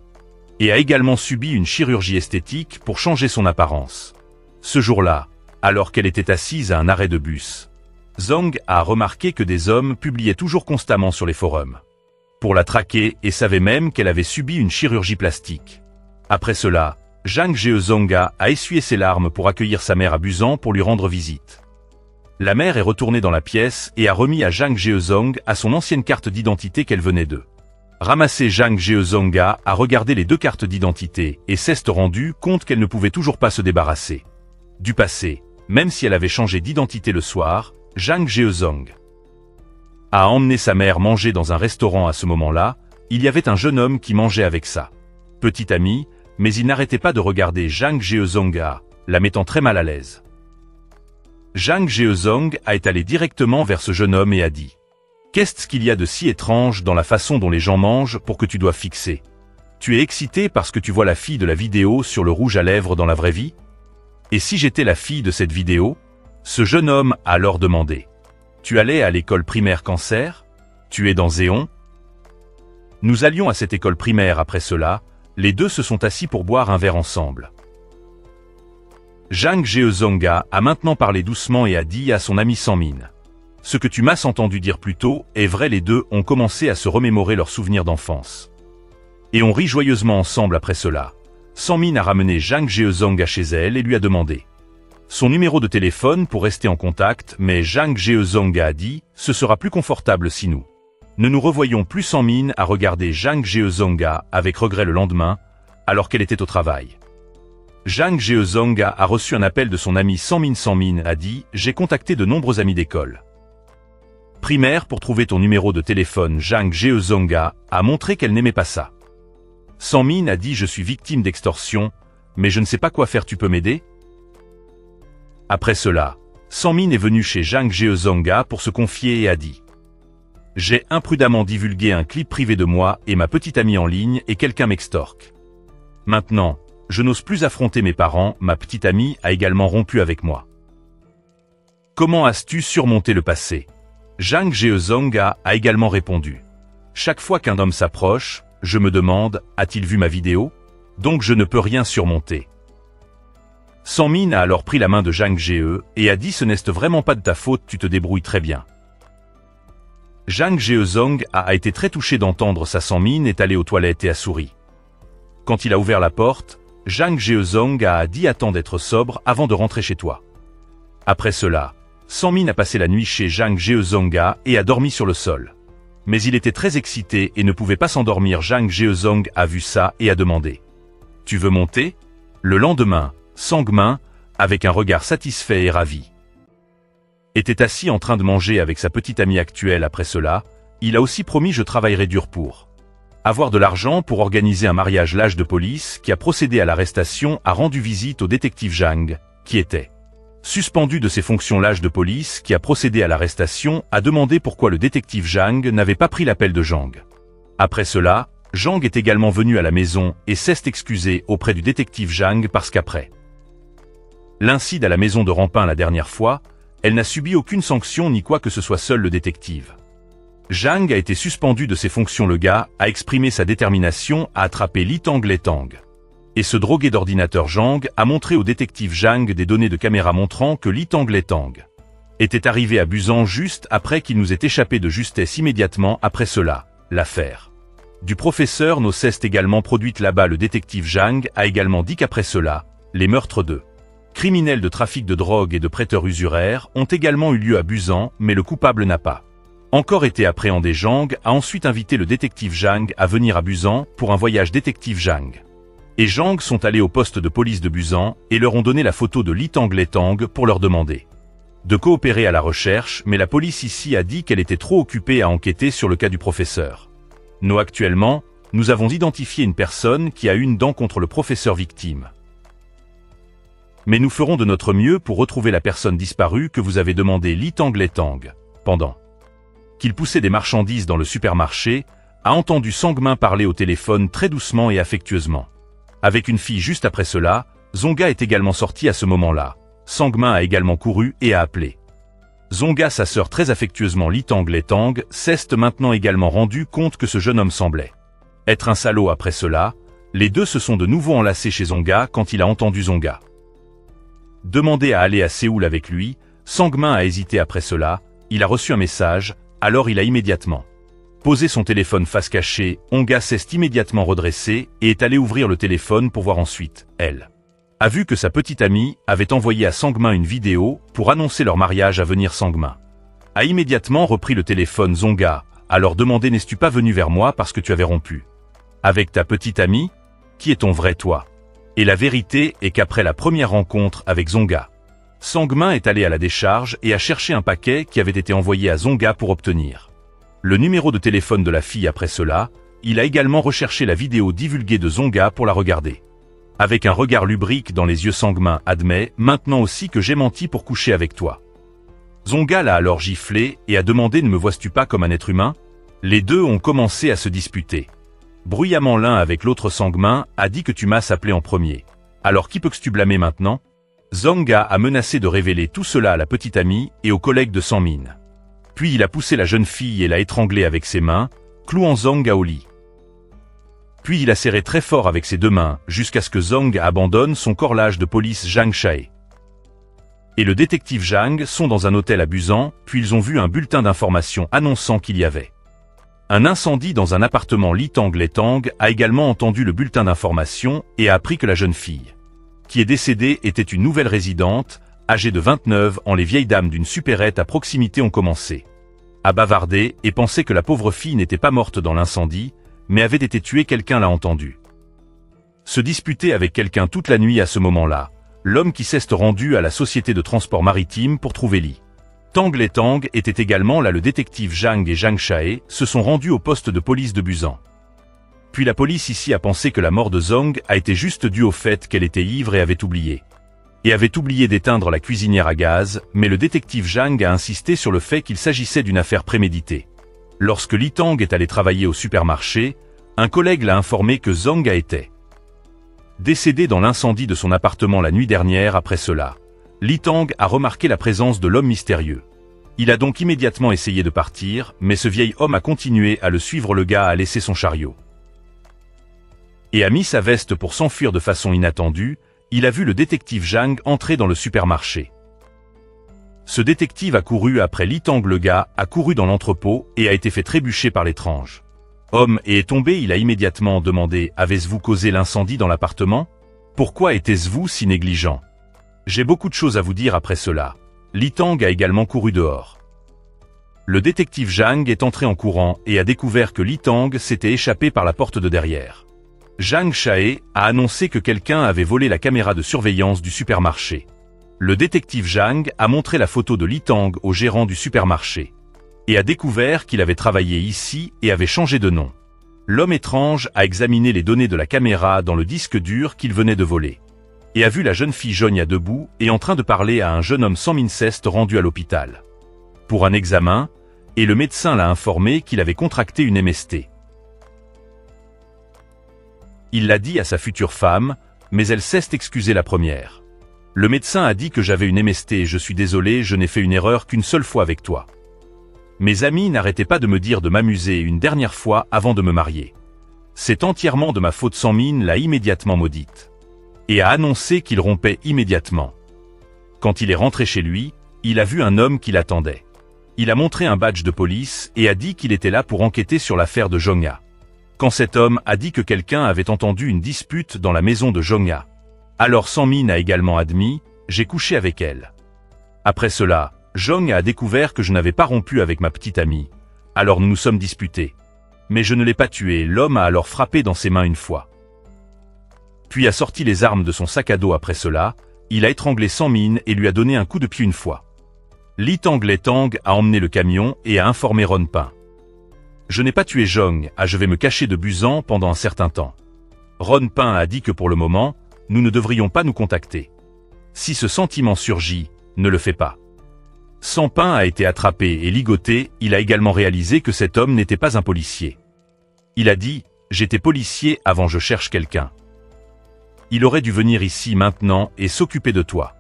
Speaker 1: Et a également subi une chirurgie esthétique pour changer son apparence. Ce jour-là, alors qu'elle était assise à un arrêt de bus, Zhang a remarqué que des hommes publiaient toujours constamment sur les forums pour la traquer et savait même qu'elle avait subi une chirurgie plastique. Après cela, Zhang Zhanga a essuyé ses larmes pour accueillir sa mère à Busan pour lui rendre visite. La mère est retournée dans la pièce et a remis à Zhang Zhang à son ancienne carte d'identité qu'elle venait de ramasser. Zhang Zhanga a regardé les 2 cartes d'identité et s'est rendu compte qu'elle ne pouvait toujours pas se débarrasser du passé, même si elle avait changé d'identité le soir. Zhang Zhang a emmené sa mère manger dans un restaurant. À ce moment-là, il y avait un jeune homme qui mangeait avec sa petite amie, mais il n'arrêtait pas de regarder Zhang Zhanga, la mettant très mal à l'aise. Zhang Zhang est allé directement vers ce jeune homme et a dit « Qu'est-ce qu'il y a de si étrange dans la façon dont les gens mangent pour que tu dois fixer? Tu es excité parce que tu vois la fille de la vidéo sur le rouge à lèvres dans la vraie vie? Et si j'étais la fille de cette vidéo ?» Ce jeune homme a alors demandé « Tu allais à l'école primaire Cancer? Tu es dans Zéon ?» Nous allions à cette école primaire. Après cela, les 2 se sont assis pour boire un verre ensemble. Zhang Zhanga a maintenant parlé doucement et a dit à son ami sans mine « Ce que tu m'as entendu dire plus tôt est vrai. » Les 2 ont commencé à se remémorer leurs souvenirs d'enfance. Et ont ri joyeusement ensemble. Après cela, Sans mine a ramené Zhang Zhanga chez elle et lui a demandé son numéro de téléphone pour rester en contact, mais Zhang Zhanga a dit « Ce sera plus confortable si nous Ne nous revoyons plus sans mine à regarder Zhang Zhezonga avec regret le lendemain, alors qu'elle était au travail. Zhang Zhezonga a reçu un appel de son ami Sanmin a dit « J'ai contacté de nombreux amis d'école. Primaire pour trouver ton numéro de téléphone. » Zhang Zhezonga a montré qu'elle n'aimait pas ça. Sanmin a dit « Je suis victime d'extorsion, mais je ne sais pas quoi faire, tu peux m'aider ?» Après cela, Sanmin est venu chez Zhang Zhezonga pour se confier et a dit « J'ai imprudemment divulgué un clip privé de moi et ma petite amie en ligne et quelqu'un m'extorque. Maintenant, je n'ose plus affronter mes parents, ma petite amie a également rompu avec moi. Comment as-tu surmonté le passé ?» Zhang Zhezonga a également répondu « Chaque fois qu'un homme s'approche, je me demande, a-t-il vu ma vidéo? Donc je ne peux rien surmonter. » Sanmin a alors pris la main de Zhang Zhe et a dit « Ce n'est vraiment pas de ta faute, tu te débrouilles très bien. » Zhang Zhezonga a été très touché d'entendre ça. Sanmin est allé aux toilettes et a souri. Quand il a ouvert la porte, Zhang Zhezonga a dit « Attends d'être sobre avant de rentrer chez toi. » Après cela, Sanmin a passé la nuit chez Zhang Zhezonga et a dormi sur le sol. Mais il était très excité et ne pouvait pas s'endormir. Zhang Zhezonga a vu ça et a demandé « Tu veux monter ?» Le lendemain, Sangmin, avec un regard satisfait et ravi, était assis en train de manger avec sa petite amie actuelle. Après cela, il a aussi promis « Je travaillerai dur pour avoir de l'argent pour organiser un mariage ». L'agent de police qui a procédé à l'arrestation a rendu visite au détective Zhang, qui était suspendu de ses fonctions. L'agent de police qui a procédé à l'arrestation a demandé pourquoi le détective Zhang n'avait pas pris l'appel de Zhang. Après cela, Zhang est également venu à la maison et s'est excusé auprès du détective Zhang parce qu'après l'incident à la maison de Rampin la dernière fois, elle n'a subi aucune sanction ni quoi que ce soit. Seul le détective Zhang a été suspendu de ses fonctions. Le gars a exprimé sa détermination à attraper Li Tang. Et ce drogué d'ordinateur Zhang a montré au détective Zhang des données de caméra montrant que Li Tang était arrivé à Busan juste après qu'il nous ait échappé de justesse. Immédiatement après cela, l'affaire du professeur No s'est également produite là-bas. Le détective Zhang a également dit qu'après cela, les meurtres de criminels de trafic de drogue et de prêteurs usuraires ont également eu lieu à Busan, mais le coupable n'a pas encore été appréhendé. Zhang a ensuite invité le détective Zhang à venir à Busan pour un voyage. Détective Zhang et Zhang sont allés au poste de police de Busan et leur ont donné la photo de Li Tang pour leur demander de coopérer à la recherche, mais la police ici a dit qu'elle était trop occupée à enquêter sur le cas du professeur. Nous actuellement, nous avons identifié une personne qui a une dent contre le professeur victime. Mais nous ferons de notre mieux pour retrouver la personne disparue que vous avez demandé. Li Tang, pendant qu'il poussait des marchandises dans le supermarché, a entendu Sangmin parler au téléphone très doucement et affectueusement avec une fille. Juste après cela, Zonga est également sorti à ce moment-là. Sangmin a également couru et a appelé Zonga, sa sœur, très affectueusement. Li Tang s'est maintenant également rendu compte que ce jeune homme semblait être un salaud. Après cela, les deux se sont de nouveau enlacés chez Zonga. Quand il a entendu Zonga demander à aller à Séoul avec lui, Sangmin a hésité. Après cela, il a reçu un message, alors il a immédiatement posé son téléphone face cachée. Onga s'est immédiatement redressé et est allé ouvrir le téléphone pour voir. Ensuite, elle a vu que sa petite amie avait envoyé à Sangmin une vidéo pour annoncer leur mariage à venir. Sangmin a immédiatement repris le téléphone. Zonga a alors demandé « N'es-tu pas venu vers moi parce que tu avais rompu avec ta petite amie? Qui est ton vrai toi ?» Et la vérité est qu'après la première rencontre avec Zonga, Sangmin est allé à la décharge et a cherché un paquet qui avait été envoyé à Zonga pour obtenir le numéro de téléphone de la fille. Après cela, il a également recherché la vidéo divulguée de Zonga pour la regarder. Avec un regard lubrique dans les yeux, Sangmin admet maintenant aussi que j'ai menti pour coucher avec toi. Zonga l'a alors giflé et a demandé « Ne me vois-tu pas comme un être humain ?» Les deux ont commencé à se disputer bruyamment l'un avec l'autre. Sangmin a dit que tu m'as appelé en premier. Alors qui peux-tu blâmer maintenant? Zonga a menacé de révéler tout cela à la petite amie et aux collègues de Sanmin. Puis il a poussé la jeune fille et l'a étranglée avec ses mains, clouant Zonga au lit. Puis il a serré très fort avec ses deux mains jusqu'à ce que Zonga abandonne son corps. L'agent de police Zhang Shae et le détective Zhang sont dans un hôtel à Busan, puis ils ont vu un bulletin d'information annonçant qu'il y avait un incendie dans un appartement. Li Tang a également entendu le bulletin d'information et a appris que la jeune fille qui est décédée était une nouvelle résidente, âgée de 29 ans. Les vieilles dames d'une supérette à proximité ont commencé a bavardé et pensait que la pauvre fille n'était pas morte dans l'incendie, mais avait été tuée, quelqu'un l'a entendu. Se disputer avec quelqu'un toute la nuit à ce moment-là, l'homme qui s'est rendu à la société de transport maritime pour trouver Li Tang Les Tang était également là. Le détective Zhang et Zhang Shae se sont rendus au poste de police de Busan. Puis la police ici a pensé que la mort de Zhang a été juste due au fait qu'elle était ivre et avait oublié d'éteindre la cuisinière à gaz, mais le détective Zhang a insisté sur le fait qu'il s'agissait d'une affaire préméditée. Lorsque Li Tang est allé travailler au supermarché, un collègue l'a informé que Zhang a été décédé dans l'incendie de son appartement la nuit dernière. Après cela, Li Tang a remarqué la présence de l'homme mystérieux. Il a donc immédiatement essayé de partir, mais ce vieil homme a continué à le suivre. Le gars a laissé son chariot et a mis sa veste pour s'enfuir de façon inattendue. Il a vu le détective Zhang entrer dans le supermarché. Ce détective a couru après Li Tang. Le gars a couru dans l'entrepôt et a été fait trébucher par l'étrange homme et est tombé. Il a immédiatement demandé « Avez-vous causé l'incendie dans l'appartement? Pourquoi étiez-vous si négligent? J'ai beaucoup de choses à vous dire après cela. » Li Tang a également couru dehors. Le détective Zhang est entré en courant et a découvert que Li Tang s'était échappé par la porte de derrière. Zhang Shae a annoncé que quelqu'un avait volé la caméra de surveillance du supermarché. Le détective Zhang a montré la photo de Li Tang au gérant du supermarché et a découvert qu'il avait travaillé ici et avait changé de nom. L'homme étrange a examiné les données de la caméra dans le disque dur qu'il venait de voler et a vu la jeune fille Jonia debout et en train de parler à un jeune homme sans inceste rendu à l'hôpital pour un examen, et le médecin l'a informé qu'il avait contracté une MST. Il l'a dit à sa future femme, mais elle s'est excusée la première. Le médecin a dit que j'avais une MST et je suis désolé, je n'ai fait une erreur qu'une seule fois avec toi. Mes amis n'arrêtaient pas de me dire de m'amuser une dernière fois avant de me marier. C'est entièrement de ma faute. Sang-min l'a immédiatement maudite et a annoncé qu'il rompait immédiatement. Quand il est rentré chez lui, il a vu un homme qui l'attendait. Il a montré un badge de police et a dit qu'il était là pour enquêter sur l'affaire de Zhongya. Quand cet homme a dit que quelqu'un avait entendu une dispute dans la maison de Zhongya, alors Sang-min a également admis « J'ai couché avec elle ». Après cela, Zhongya a découvert que je n'avais pas rompu avec ma petite amie, alors nous nous sommes disputés. Mais je ne l'ai pas tué. L'homme a alors frappé dans ses mains une fois. Puis a sorti les armes de son sac à dos. Après cela, il a étranglé Sang-min et lui a donné un coup de pied une fois. Li Tang Les Tang a emmené le camion et a informé Ron Pin. Je n'ai pas tué Zhong, je vais me cacher de Busan pendant un certain temps. Ron Pin a dit que pour le moment, nous ne devrions pas nous contacter. Si ce sentiment surgit, ne le fais pas. Sang Pin a été attrapé et ligoté. Il a également réalisé que cet homme n'était pas un policier. Il a dit « J'étais policier avant, je cherche quelqu'un. Il aurait dû venir ici maintenant et s'occuper de toi. »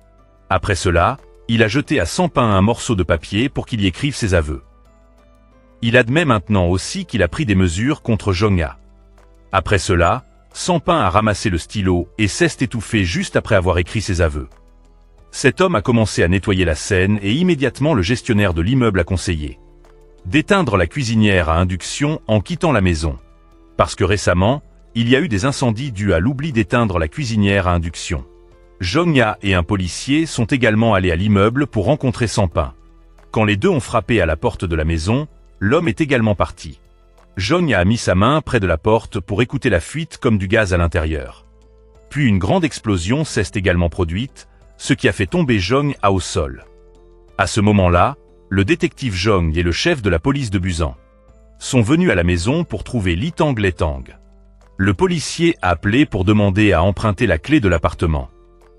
Speaker 1: Après cela, il a jeté à Sang Pin un morceau de papier pour qu'il y écrive ses aveux. Il admet maintenant aussi qu'il a pris des mesures contre Zhongya. Après cela, Sang Pin a ramassé le stylo et s'est étouffé juste après avoir écrit ses aveux. Cet homme a commencé à nettoyer la scène et immédiatement le gestionnaire de l'immeuble a conseillé d'éteindre la cuisinière à induction en quittant la maison. Parce que récemment, il y a eu des incendies dus à l'oubli d'éteindre la cuisinière à induction. Zhongya et un policier sont également allés à l'immeuble pour rencontrer Sang Pin. Quand les deux ont frappé à la porte de la maison, l'homme est également parti. Zhongya a mis sa main près de la porte pour écouter la fuite comme du gaz à l'intérieur. Puis une grande explosion s'est également produite, ce qui a fait tomber Zhongya au sol. À ce moment-là, le détective Zhong et le chef de la police de Busan sont venus à la maison pour trouver Li Tang Les Tang. Le policier a appelé pour demander à emprunter la clé de l'appartement.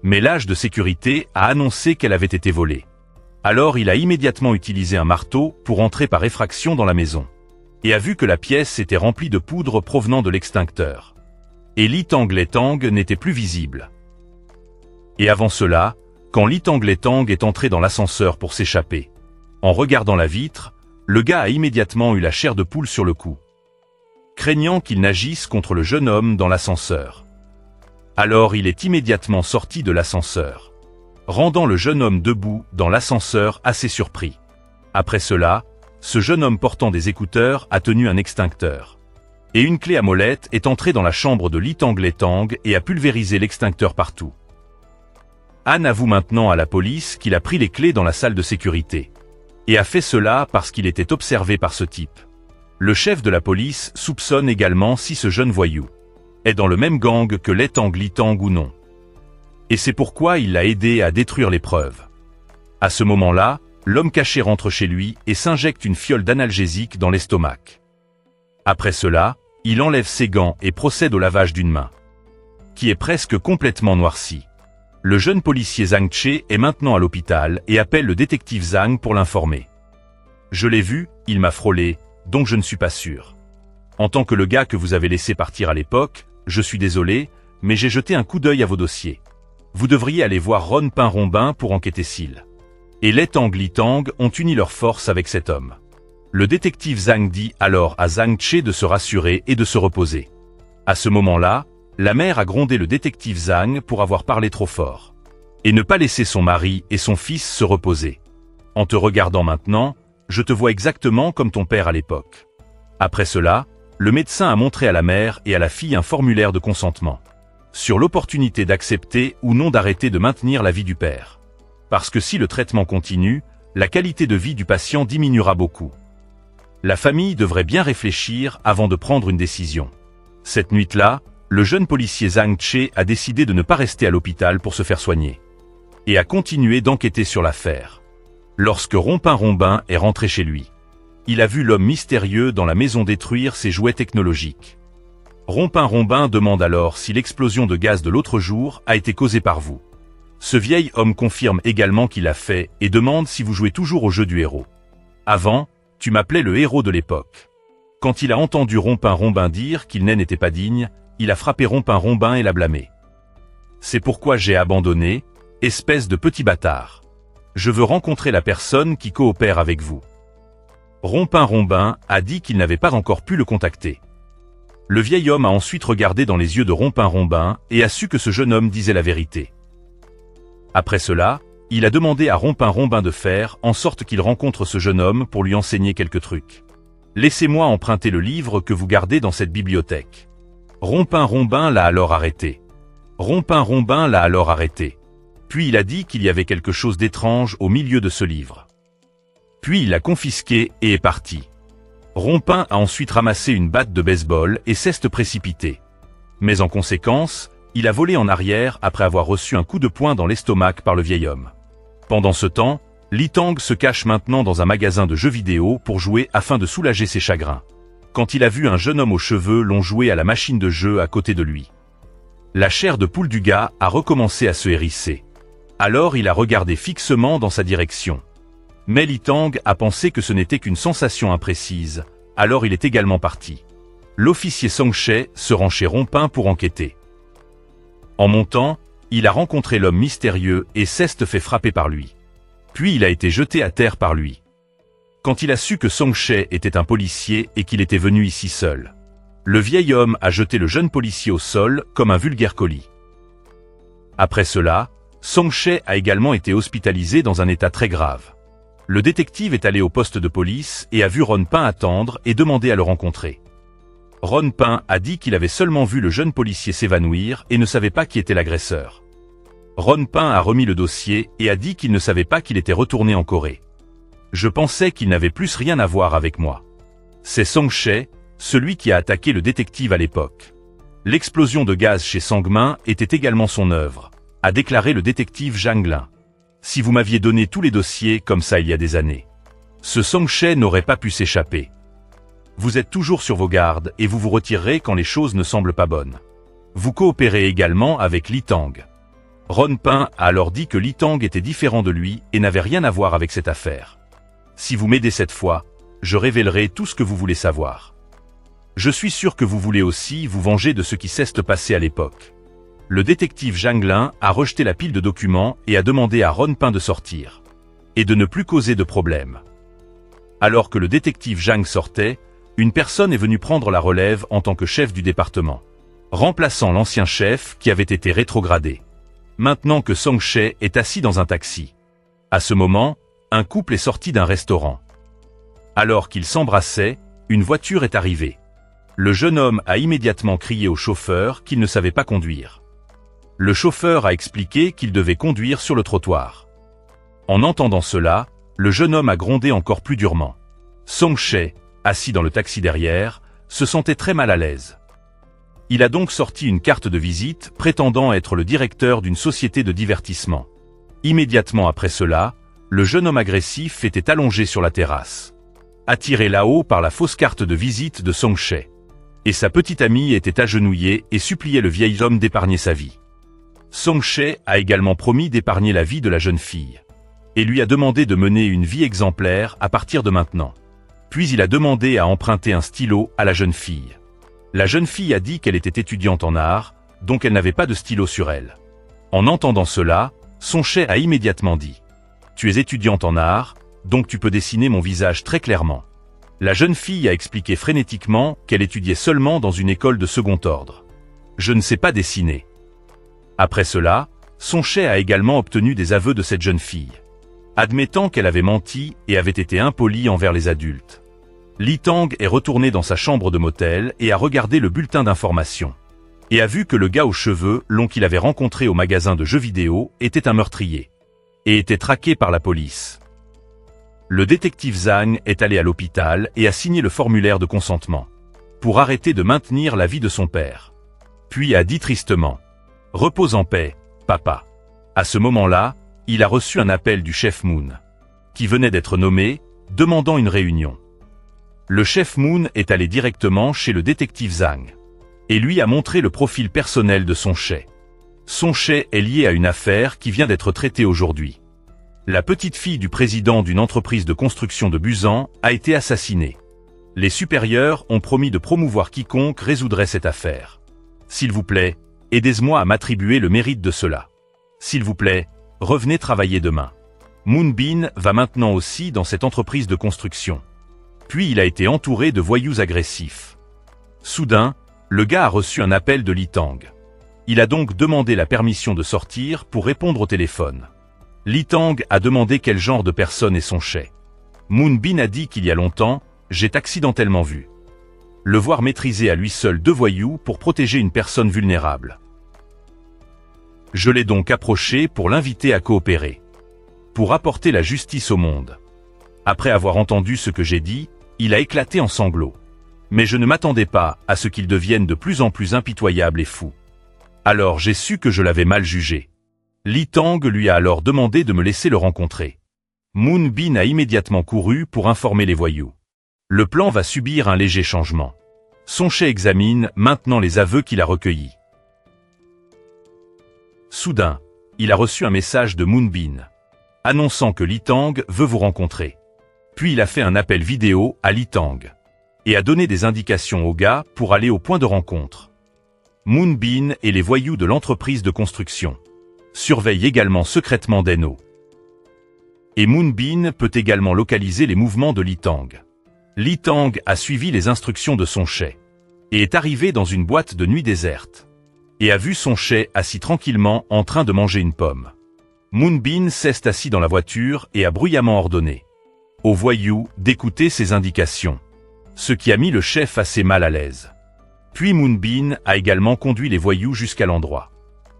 Speaker 1: Mais l'agent de sécurité a annoncé qu'elle avait été volée. Alors il a immédiatement utilisé un marteau pour entrer par effraction dans la maison. Et a vu que la pièce était remplie de poudre provenant de l'extincteur. Et Li Tang Les Tang n'était plus visible. Et avant cela, quand Li Tang Les Tang est entré dans l'ascenseur pour s'échapper, en regardant la vitre, le gars a immédiatement eu la chair de poule sur le cou, craignant qu'il n'agisse contre le jeune homme dans l'ascenseur. Alors il est immédiatement sorti de l'ascenseur, rendant le jeune homme debout dans l'ascenseur assez surpris. Après cela, ce jeune homme portant des écouteurs a tenu un extincteur. Et une clé à molette est entrée dans la chambre de Li Tang Les Tang et a pulvérisé l'extincteur partout. Han avoue maintenant à la police qu'il a pris les clés dans la salle de sécurité. et a fait cela parce qu'il était observé par ce type. Le chef de la police soupçonne également si ce jeune voyou est dans le même gang que Letang Litang ou non. Et c'est pourquoi il l'a aidé à détruire les preuves. À ce moment-là, l'homme caché rentre chez lui et s'injecte une fiole d'analgésique dans l'estomac. Après cela, il enlève ses gants et procède au lavage d'une main, qui est presque complètement noircie. Le jeune policier Zhang Che est maintenant à l'hôpital et appelle le détective Zhang pour l'informer. Je l'ai vu, il m'a frôlé, donc je ne suis pas sûr. En tant que le gars que vous avez laissé partir à l'époque, je suis désolé, mais j'ai jeté un coup d'œil à vos dossiers. Vous devriez aller voir Ron Pin Rombin pour enquêter s'il et Letang Litang ont uni leurs forces avec cet homme. Le détective Zhang dit alors à Zhang Che de se rassurer et de se reposer. À ce moment-là, la mère a grondé le détective Zhang pour avoir parlé trop fort et ne pas laisser son mari et son fils se reposer. En te regardant maintenant, je te vois exactement comme ton père à l'époque. Après cela, le médecin a montré à la mère et à la fille un formulaire de consentement sur l'opportunité d'accepter ou non d'arrêter de maintenir la vie du père. Parce que si le traitement continue, la qualité de vie du patient diminuera beaucoup. La famille devrait bien réfléchir avant de prendre une décision. Cette nuit-là, le jeune policier Zhang Che a décidé de ne pas rester à l'hôpital pour se faire soigner et a continué d'enquêter sur l'affaire. Lorsque Ron Pin Rombin est rentré chez lui, il a vu l'homme mystérieux dans la maison détruire ses jouets technologiques. Ron Pin Rombin demande alors si l'explosion de gaz de l'autre jour a été causée par vous. Ce vieil homme confirme également qu'il l'a fait et demande si vous jouez toujours au jeu du héros. Avant, tu m'appelais le héros de l'époque. Quand il a entendu Ron Pin Rombin dire qu'il n'était pas digne, il a frappé Ron Pin Rombin et l'a blâmé. C'est pourquoi j'ai abandonné, espèce de petit bâtard. Je veux rencontrer la personne qui coopère avec vous. Ron Pin Rombin a dit qu'il n'avait pas encore pu le contacter. Le vieil homme a ensuite regardé dans les yeux de Ron Pin Rombin et a su que ce jeune homme disait la vérité. Après cela, il a demandé à Ron Pin Rombin de faire en sorte qu'il rencontre ce jeune homme pour lui enseigner quelques trucs. Laissez-moi emprunter le livre que vous gardez dans cette bibliothèque. Ron Pin Rombin l'a alors arrêté. Ron Pin Rombin l'a alors arrêté. Puis il a dit qu'il y avait quelque chose d'étrange au milieu de ce livre. Puis il l'a confisqué et est parti. Ron Pin a ensuite ramassé une batte de baseball et s'est précipité. Mais en conséquence, il a volé en arrière après avoir reçu un coup de poing dans l'estomac par le vieil homme. Pendant ce temps, Litang se cache maintenant dans un magasin de jeux vidéo pour jouer afin de soulager ses chagrins. Quand il a vu un jeune homme aux cheveux longs jouer à la machine de jeu à côté de lui. La chair de poule du gars a recommencé à se hérisser. Alors il a regardé fixement dans sa direction. Mais Litang a pensé que ce n'était qu'une sensation imprécise, alors il est également parti. L'officier Song Che se rend chez Ron Pin pour enquêter. En montant, il a rencontré l'homme mystérieux et s'est fait frapper par lui. Puis il a été jeté à terre par lui. Quand il a su que Song Che était un policier et qu'il était venu ici seul, le vieil homme a jeté le jeune policier au sol comme un vulgaire colis. Après cela, Song Che a également été hospitalisé dans un état très grave. Le détective est allé au poste de police et a vu Ron Pin attendre et demander à le rencontrer. Ron Pin a dit qu'il avait seulement vu le jeune policier s'évanouir et ne savait pas qui était l'agresseur. Ron Pin a remis le dossier et a dit qu'il ne savait pas qu'il était retourné en Corée. Je pensais qu'il n'avait plus rien à voir avec moi. C'est Song Che, celui qui a attaqué le détective à l'époque. L'explosion de gaz chez Sangmin était également son œuvre, a déclaré le détective Zhang Lin. Si vous m'aviez donné tous les dossiers comme ça il y a des années, ce Song Che n'aurait pas pu s'échapper. Vous êtes toujours sur vos gardes et vous vous retirerez quand les choses ne semblent pas bonnes. Vous coopérez également avec Litang. Ron Pin a alors dit que Litang était différent de lui et n'avait rien à voir avec cette affaire. Si vous m'aidez cette fois, je révélerai tout ce que vous voulez savoir. Je suis sûr que vous voulez aussi vous venger de ce qui s'est passé à l'époque. Le détective Zhang Lin a rejeté la pile de documents et a demandé à Ron Pin de sortir et de ne plus causer de problème. Alors que le détective Zhang sortait, une personne est venue prendre la relève en tant que chef du département, remplaçant l'ancien chef qui avait été rétrogradé. Maintenant que Song Che est assis dans un taxi. À ce moment, un couple est sorti d'un restaurant. Alors qu'ils s'embrassaient, une voiture est arrivée. Le jeune homme a immédiatement crié au chauffeur qu'il ne savait pas conduire. Le chauffeur a expliqué qu'il devait conduire sur le trottoir. En entendant cela, le jeune homme a grondé encore plus durement. Song She, assis dans le taxi derrière, se sentait très mal à l'aise. Il a donc sorti une carte de visite prétendant être le directeur d'une société de divertissement. Immédiatement après cela, le jeune homme agressif était allongé sur la terrasse, attiré là-haut par la fausse carte de visite de Song She. Et sa petite amie était agenouillée et suppliait le vieil homme d'épargner sa vie. Song She a également promis d'épargner la vie de la jeune fille, et lui a demandé de mener une vie exemplaire à partir de maintenant. Puis il a demandé à emprunter un stylo à la jeune fille. La jeune fille a dit qu'elle était étudiante en art, donc elle n'avait pas de stylo sur elle. En entendant cela, Song She a immédiatement dit « Tu es étudiante en art, donc tu peux dessiner mon visage très clairement. » La jeune fille a expliqué frénétiquement qu'elle étudiait seulement dans une école de second ordre. « Je ne sais pas dessiner. » Après cela, Song She a également obtenu des aveux de cette jeune fille, admettant qu'elle avait menti et avait été impolie envers les adultes. Lee Tang est retourné dans sa chambre de motel et a regardé le bulletin d'information, et a vu que le gars aux cheveux longs qu'il avait rencontré au magasin de jeux vidéo était un meurtrier, et était traqué par la police. Le détective Zhang est allé à l'hôpital et a signé le formulaire de consentement, pour arrêter de maintenir la vie de son père. Puis a dit tristement « Repose en paix, papa ». À ce moment-là, il a reçu un appel du chef Moon, qui venait d'être nommé, demandant une réunion. Le chef Moon est allé directement chez le détective Zhang, et lui a montré le profil personnel de Song She. Song She est lié à une affaire qui vient d'être traitée aujourd'hui. La petite fille du président d'une entreprise de construction de Busan a été assassinée. Les supérieurs ont promis de promouvoir quiconque résoudrait cette affaire. S'il vous plaît, aidez-moi à m'attribuer le mérite de cela. S'il vous plaît, revenez travailler demain. Moonbin va maintenant aussi dans cette entreprise de construction. Puis il a été entouré de voyous agressifs. Soudain, le gars a reçu un appel de Lee Tang. Il a donc demandé la permission de sortir pour répondre au téléphone. Lee Tang a demandé quel genre de personne est Song She. Moonbin a dit qu'il y a longtemps, j'ai accidentellement vu le voir maîtriser à lui seul 2 voyous pour protéger une personne vulnérable. Je l'ai donc approché pour l'inviter à coopérer, pour apporter la justice au monde. Après avoir entendu ce que j'ai dit, il a éclaté en sanglots. Mais je ne m'attendais pas à ce qu'il devienne de plus en plus impitoyable et fou. Alors j'ai su que je l'avais mal jugé. Lee Tang lui a alors demandé de me laisser le rencontrer. Moonbin a immédiatement couru pour informer les voyous. Le plan va subir un léger changement. Song She examine maintenant les aveux qu'il a recueillis. Soudain, il a reçu un message de Moonbin, annonçant que Lee Tang veut vous rencontrer. Puis il a fait un appel vidéo à Lee Tang, et a donné des indications au gars pour aller au point de rencontre. Moonbin et les voyous de l'entreprise de construction surveillent également secrètement Deno. Et Moonbin peut également localiser les mouvements de Lee Tang. Lee Tang a suivi les instructions de Song She, et est arrivé dans une boîte de nuit déserte, et a vu Song She assis tranquillement en train de manger une pomme. Moonbin s'est assis dans la voiture et a bruyamment ordonné aux voyous d'écouter ses indications, ce qui a mis le chef assez mal à l'aise. Puis Moonbin a également conduit les voyous jusqu'à l'endroit.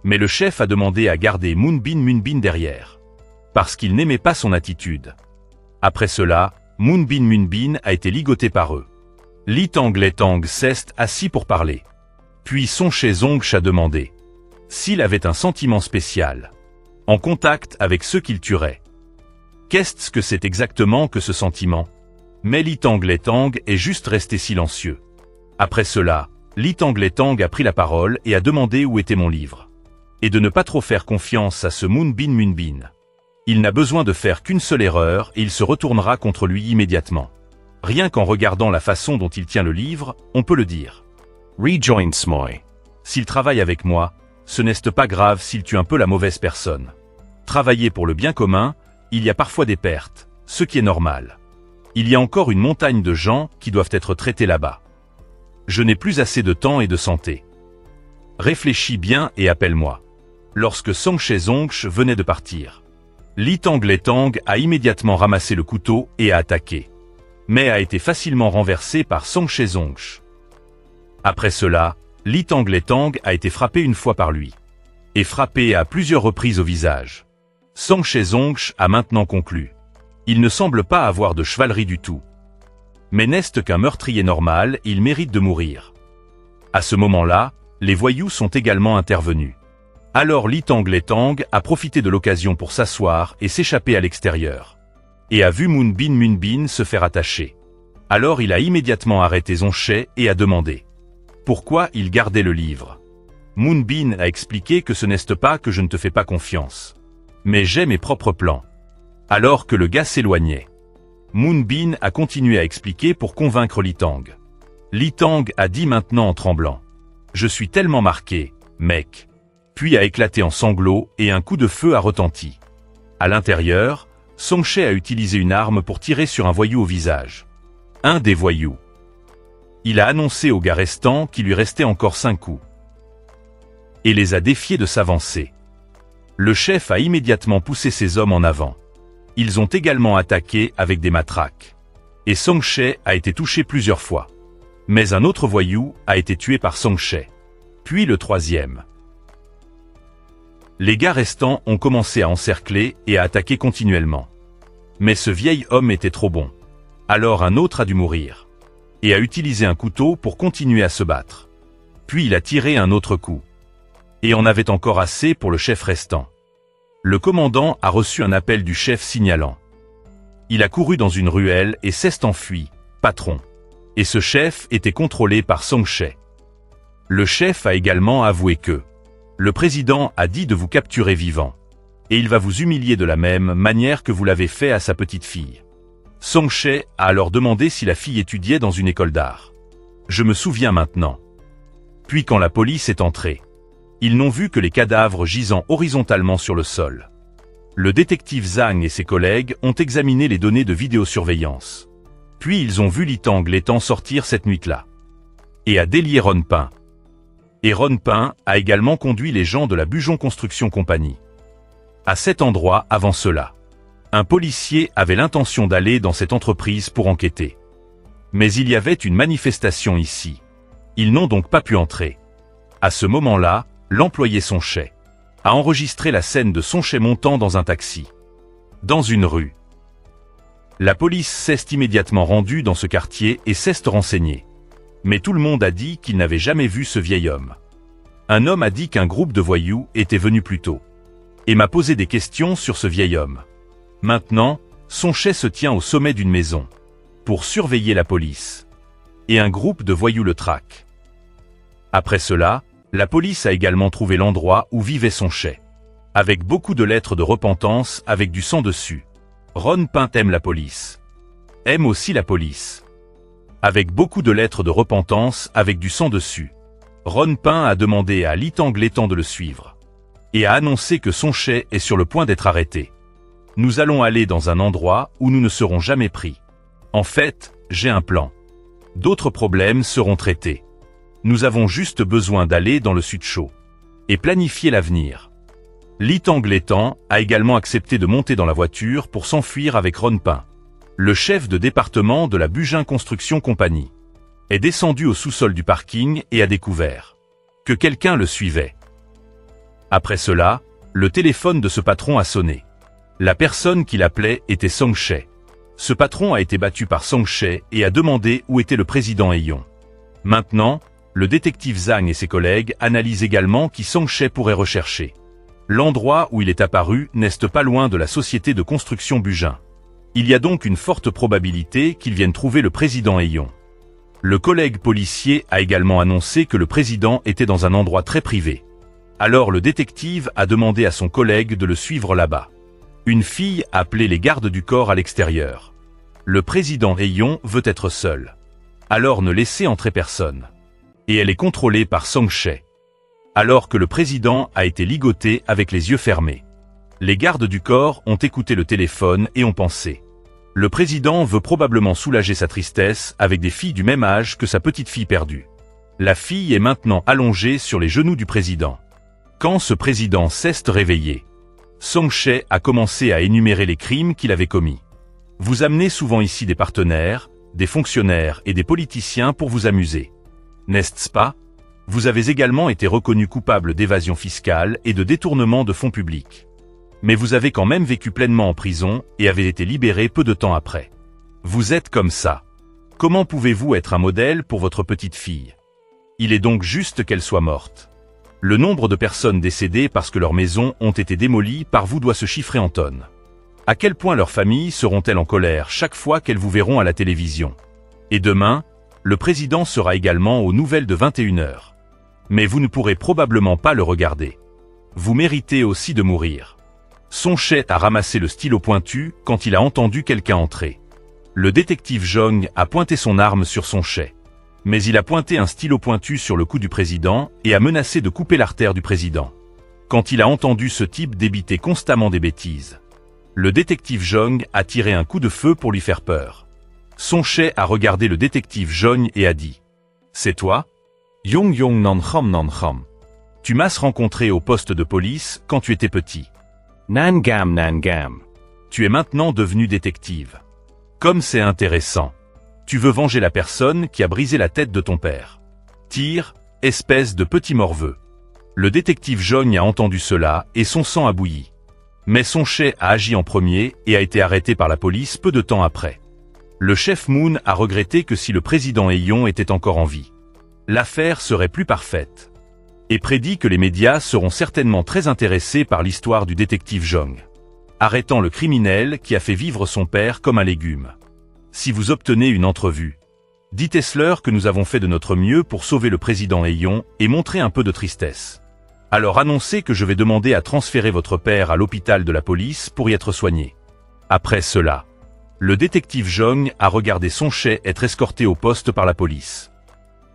Speaker 1: Mais le chef a demandé à garder Moonbin derrière, parce qu'il n'aimait pas son attitude. Après cela, Moonbin a été ligoté par eux. Lee Tang s'est assis pour parler. Puis Song She a demandé s'il avait un sentiment spécial, en contact avec ceux qu'il tuerait. Qu'est-ce que c'est exactement que ce sentiment? Mais Lee Tang est juste resté silencieux. Après cela, Lee Tang a pris la parole et a demandé où était mon livre. Et de ne pas trop faire confiance à ce Moonbin. Il n'a besoin de faire qu'une seule erreur et il se retournera contre lui immédiatement. Rien qu'en regardant la façon dont il tient le livre, on peut le dire.
Speaker 2: Rejoins moi.
Speaker 1: S'il travaille avec moi, ce n'est pas grave s'il tue un peu la mauvaise personne. Travailler pour le bien commun, il y a parfois des pertes, ce qui est normal. Il y a encore une montagne de gens qui doivent être traités là-bas. Je n'ai plus assez de temps et de santé. Réfléchis bien et appelle-moi. Lorsque Song She venait de partir, Lee Tang a immédiatement ramassé le couteau et a attaqué, mais a été facilement renversé par Song She. Après cela, Lee Tang a été frappé une fois par lui, et frappé à plusieurs reprises au visage. Song She a maintenant conclu Il ne semble pas avoir de chevalerie du tout. Mais n'est-ce qu'un meurtrier normal, il mérite de mourir. À ce moment-là, les voyous sont également intervenus. Alors Lee Tang Letang a profité de l'occasion pour s'asseoir et s'échapper à l'extérieur. Et a vu Moon Bin se faire attacher. Alors il a immédiatement arrêté Zhongshai et a demandé pourquoi il gardait le livre. Moon Bin a expliqué que ce n'est pas que je ne te fais pas confiance. Mais j'ai mes propres plans. Alors que le gars s'éloignait, Moon Bin a continué à expliquer pour convaincre Lee Tang. Lee Tang a dit maintenant en tremblant « Je suis tellement marqué, mec », puis a éclaté en sanglots et un coup de feu a retenti. À l'intérieur, Zhongshai a utilisé une arme pour tirer sur un voyou au visage. Un des voyous. Il a annoncé aux gars restants qu'il lui restait encore 5 coups. Et les a défiés de s'avancer. Le chef a immédiatement poussé ses hommes en avant. Ils ont également attaqué avec des matraques. Et Zhongshai a été touché plusieurs fois. Mais un autre voyou a été tué par Zhongshai. Puis le troisième. Les gars restants ont commencé à encercler et à attaquer continuellement. Mais ce vieil homme était trop bon. Alors un autre a dû mourir. Et a utilisé un couteau pour continuer à se battre. Puis il a tiré un autre coup. Et en avait encore assez pour le chef restant. Le commandant a reçu un appel du chef signalant. Il a couru dans une ruelle et s'est enfui, patron. Et ce chef était contrôlé par Zhongshai. Le chef a également avoué que le président a dit de vous capturer vivant. Et il va vous humilier de la même manière que vous l'avez fait à sa petite fille. Zhongshai a alors demandé si la fille étudiait dans une école d'art. Je me souviens maintenant. Puis quand la police est entrée, ils n'ont vu que les cadavres gisant horizontalement sur le sol. Le détective Zhang et ses collègues ont examiné les données de vidéosurveillance. Puis ils ont vu Lee Tang Letang sortir cette nuit-là. Et a délié Ron Pin. Et Ron Pin a également conduit les gens de la Bujon Construction Company. À cet endroit, avant cela, un policier avait l'intention d'aller dans cette entreprise pour enquêter. Mais il y avait une manifestation ici. Ils n'ont donc pas pu entrer. À ce moment-là, l'employé Zhongshai a enregistré la scène de Zhongshai montant dans un taxi. Dans une rue. La police s'est immédiatement rendue dans ce quartier et s'est renseignée. Mais tout le monde a dit qu'il n'avait jamais vu ce vieil homme. Un homme a dit qu'un groupe de voyous était venu plus tôt. Et m'a posé des questions sur ce vieil homme. Maintenant, Zhongshai se tient au sommet d'une maison. Pour surveiller la police. Et un groupe de voyous le traque. Après cela, la police a également trouvé l'endroit où vivait Zhongshai. Avec beaucoup de lettres de repentance avec du sang dessus. Ron Pin aime la police. Aime aussi la police. Avec beaucoup de lettres de repentance avec du sang dessus. Ron Pin a demandé à Lee Tang Letang de le suivre. Et a annoncé que Zhongshai est sur le point d'être arrêté. Nous allons aller dans un endroit où nous ne serons jamais pris. En fait, j'ai un plan. D'autres problèmes seront traités. Nous avons juste besoin d'aller dans le sud chaud. Et planifier l'avenir. Lee Tang Letang a également accepté de monter dans la voiture pour s'enfuir avec Ron Pin. Le chef de département de la Bujon Construction Company est descendu au sous-sol du parking et a découvert que quelqu'un le suivait. Après cela, le téléphone de ce patron a sonné. La personne qui l'appelait était Zhongshai. Ce patron a été battu par Zhongshai et a demandé où était le président Ayon. Maintenant, le détective Zhang et ses collègues analysent également qui Zhongshai pourrait rechercher. L'endroit où il est apparu n'est pas loin de la société de construction Bujon. Il y a donc une forte probabilité qu'il vienne trouver le président Ayon. Le collègue policier a également annoncé que le président était dans un endroit très privé. Alors le détective a demandé à son collègue de le suivre là-bas. Une fille a appelé les gardes du corps à l'extérieur. Le président Ayon veut être seul. Alors ne laissez entrer personne. Et elle est contrôlée par Zhongshai. Alors que le président a été ligoté avec les yeux fermés. Les gardes du corps ont écouté le téléphone et ont pensé. Le président veut probablement soulager sa tristesse avec des filles du même âge que sa petite fille perdue. La fille est maintenant allongée sur les genoux du président. Quand ce président s'est réveillé, Zhongshai a commencé à énumérer les crimes qu'il avait commis. Vous amenez souvent ici des partenaires, des fonctionnaires et des politiciens pour vous amuser. N'est-ce pas? Vous avez également été reconnu coupable d'évasion fiscale et de détournement de fonds publics. Mais vous avez quand même vécu pleinement en prison et avez été libéré peu de temps après. Vous êtes comme ça. Comment pouvez-vous être un modèle pour votre petite fille? Il est donc juste qu'elle soit morte. Le nombre de personnes décédées parce que leurs maisons ont été démolies par vous doit se chiffrer en tonnes. À quel point leurs familles seront-elles en colère chaque fois qu'elles vous verront à la télévision? Et demain, le président sera également aux nouvelles de 21h. Mais vous ne pourrez probablement pas le regarder. Vous méritez aussi de mourir. Songche a ramassé le stylo pointu quand il a entendu quelqu'un entrer. Le détective Jong a pointé son arme sur Songche. Mais il a pointé un stylo pointu sur le cou du président et a menacé de couper l'artère du président. Quand il a entendu ce type débiter constamment des bêtises, le détective Jong a tiré un coup de feu pour lui faire peur. Songche a regardé le détective Jong et a dit « C'est toi ?
Speaker 2: Yong Yong Nan Kham.
Speaker 1: Tu m'as rencontré au poste de police quand tu étais petit.
Speaker 2: Nangam.
Speaker 1: Tu es maintenant devenu détective. Comme c'est intéressant. Tu veux venger la personne qui a brisé la tête de ton père. Tire, espèce de petit morveux. » Le détective Jong a entendu cela et son sang a bouilli. Mais Songche a agi en premier et a été arrêté par la police peu de temps après. Le chef Moon a regretté que si le président Aeon était encore en vie, l'affaire serait plus parfaite. Et prédit que les médias seront certainement très intéressés par l'histoire du détective Jong, arrêtant le criminel qui a fait vivre son père comme un légume. Si vous obtenez une entrevue, dites-leur que nous avons fait de notre mieux pour sauver le président Aeon et montrer un peu de tristesse. Alors annoncez que je vais demander à transférer votre père à l'hôpital de la police pour y être soigné. Après cela, le détective Jong a regardé Songche être escorté au poste par la police.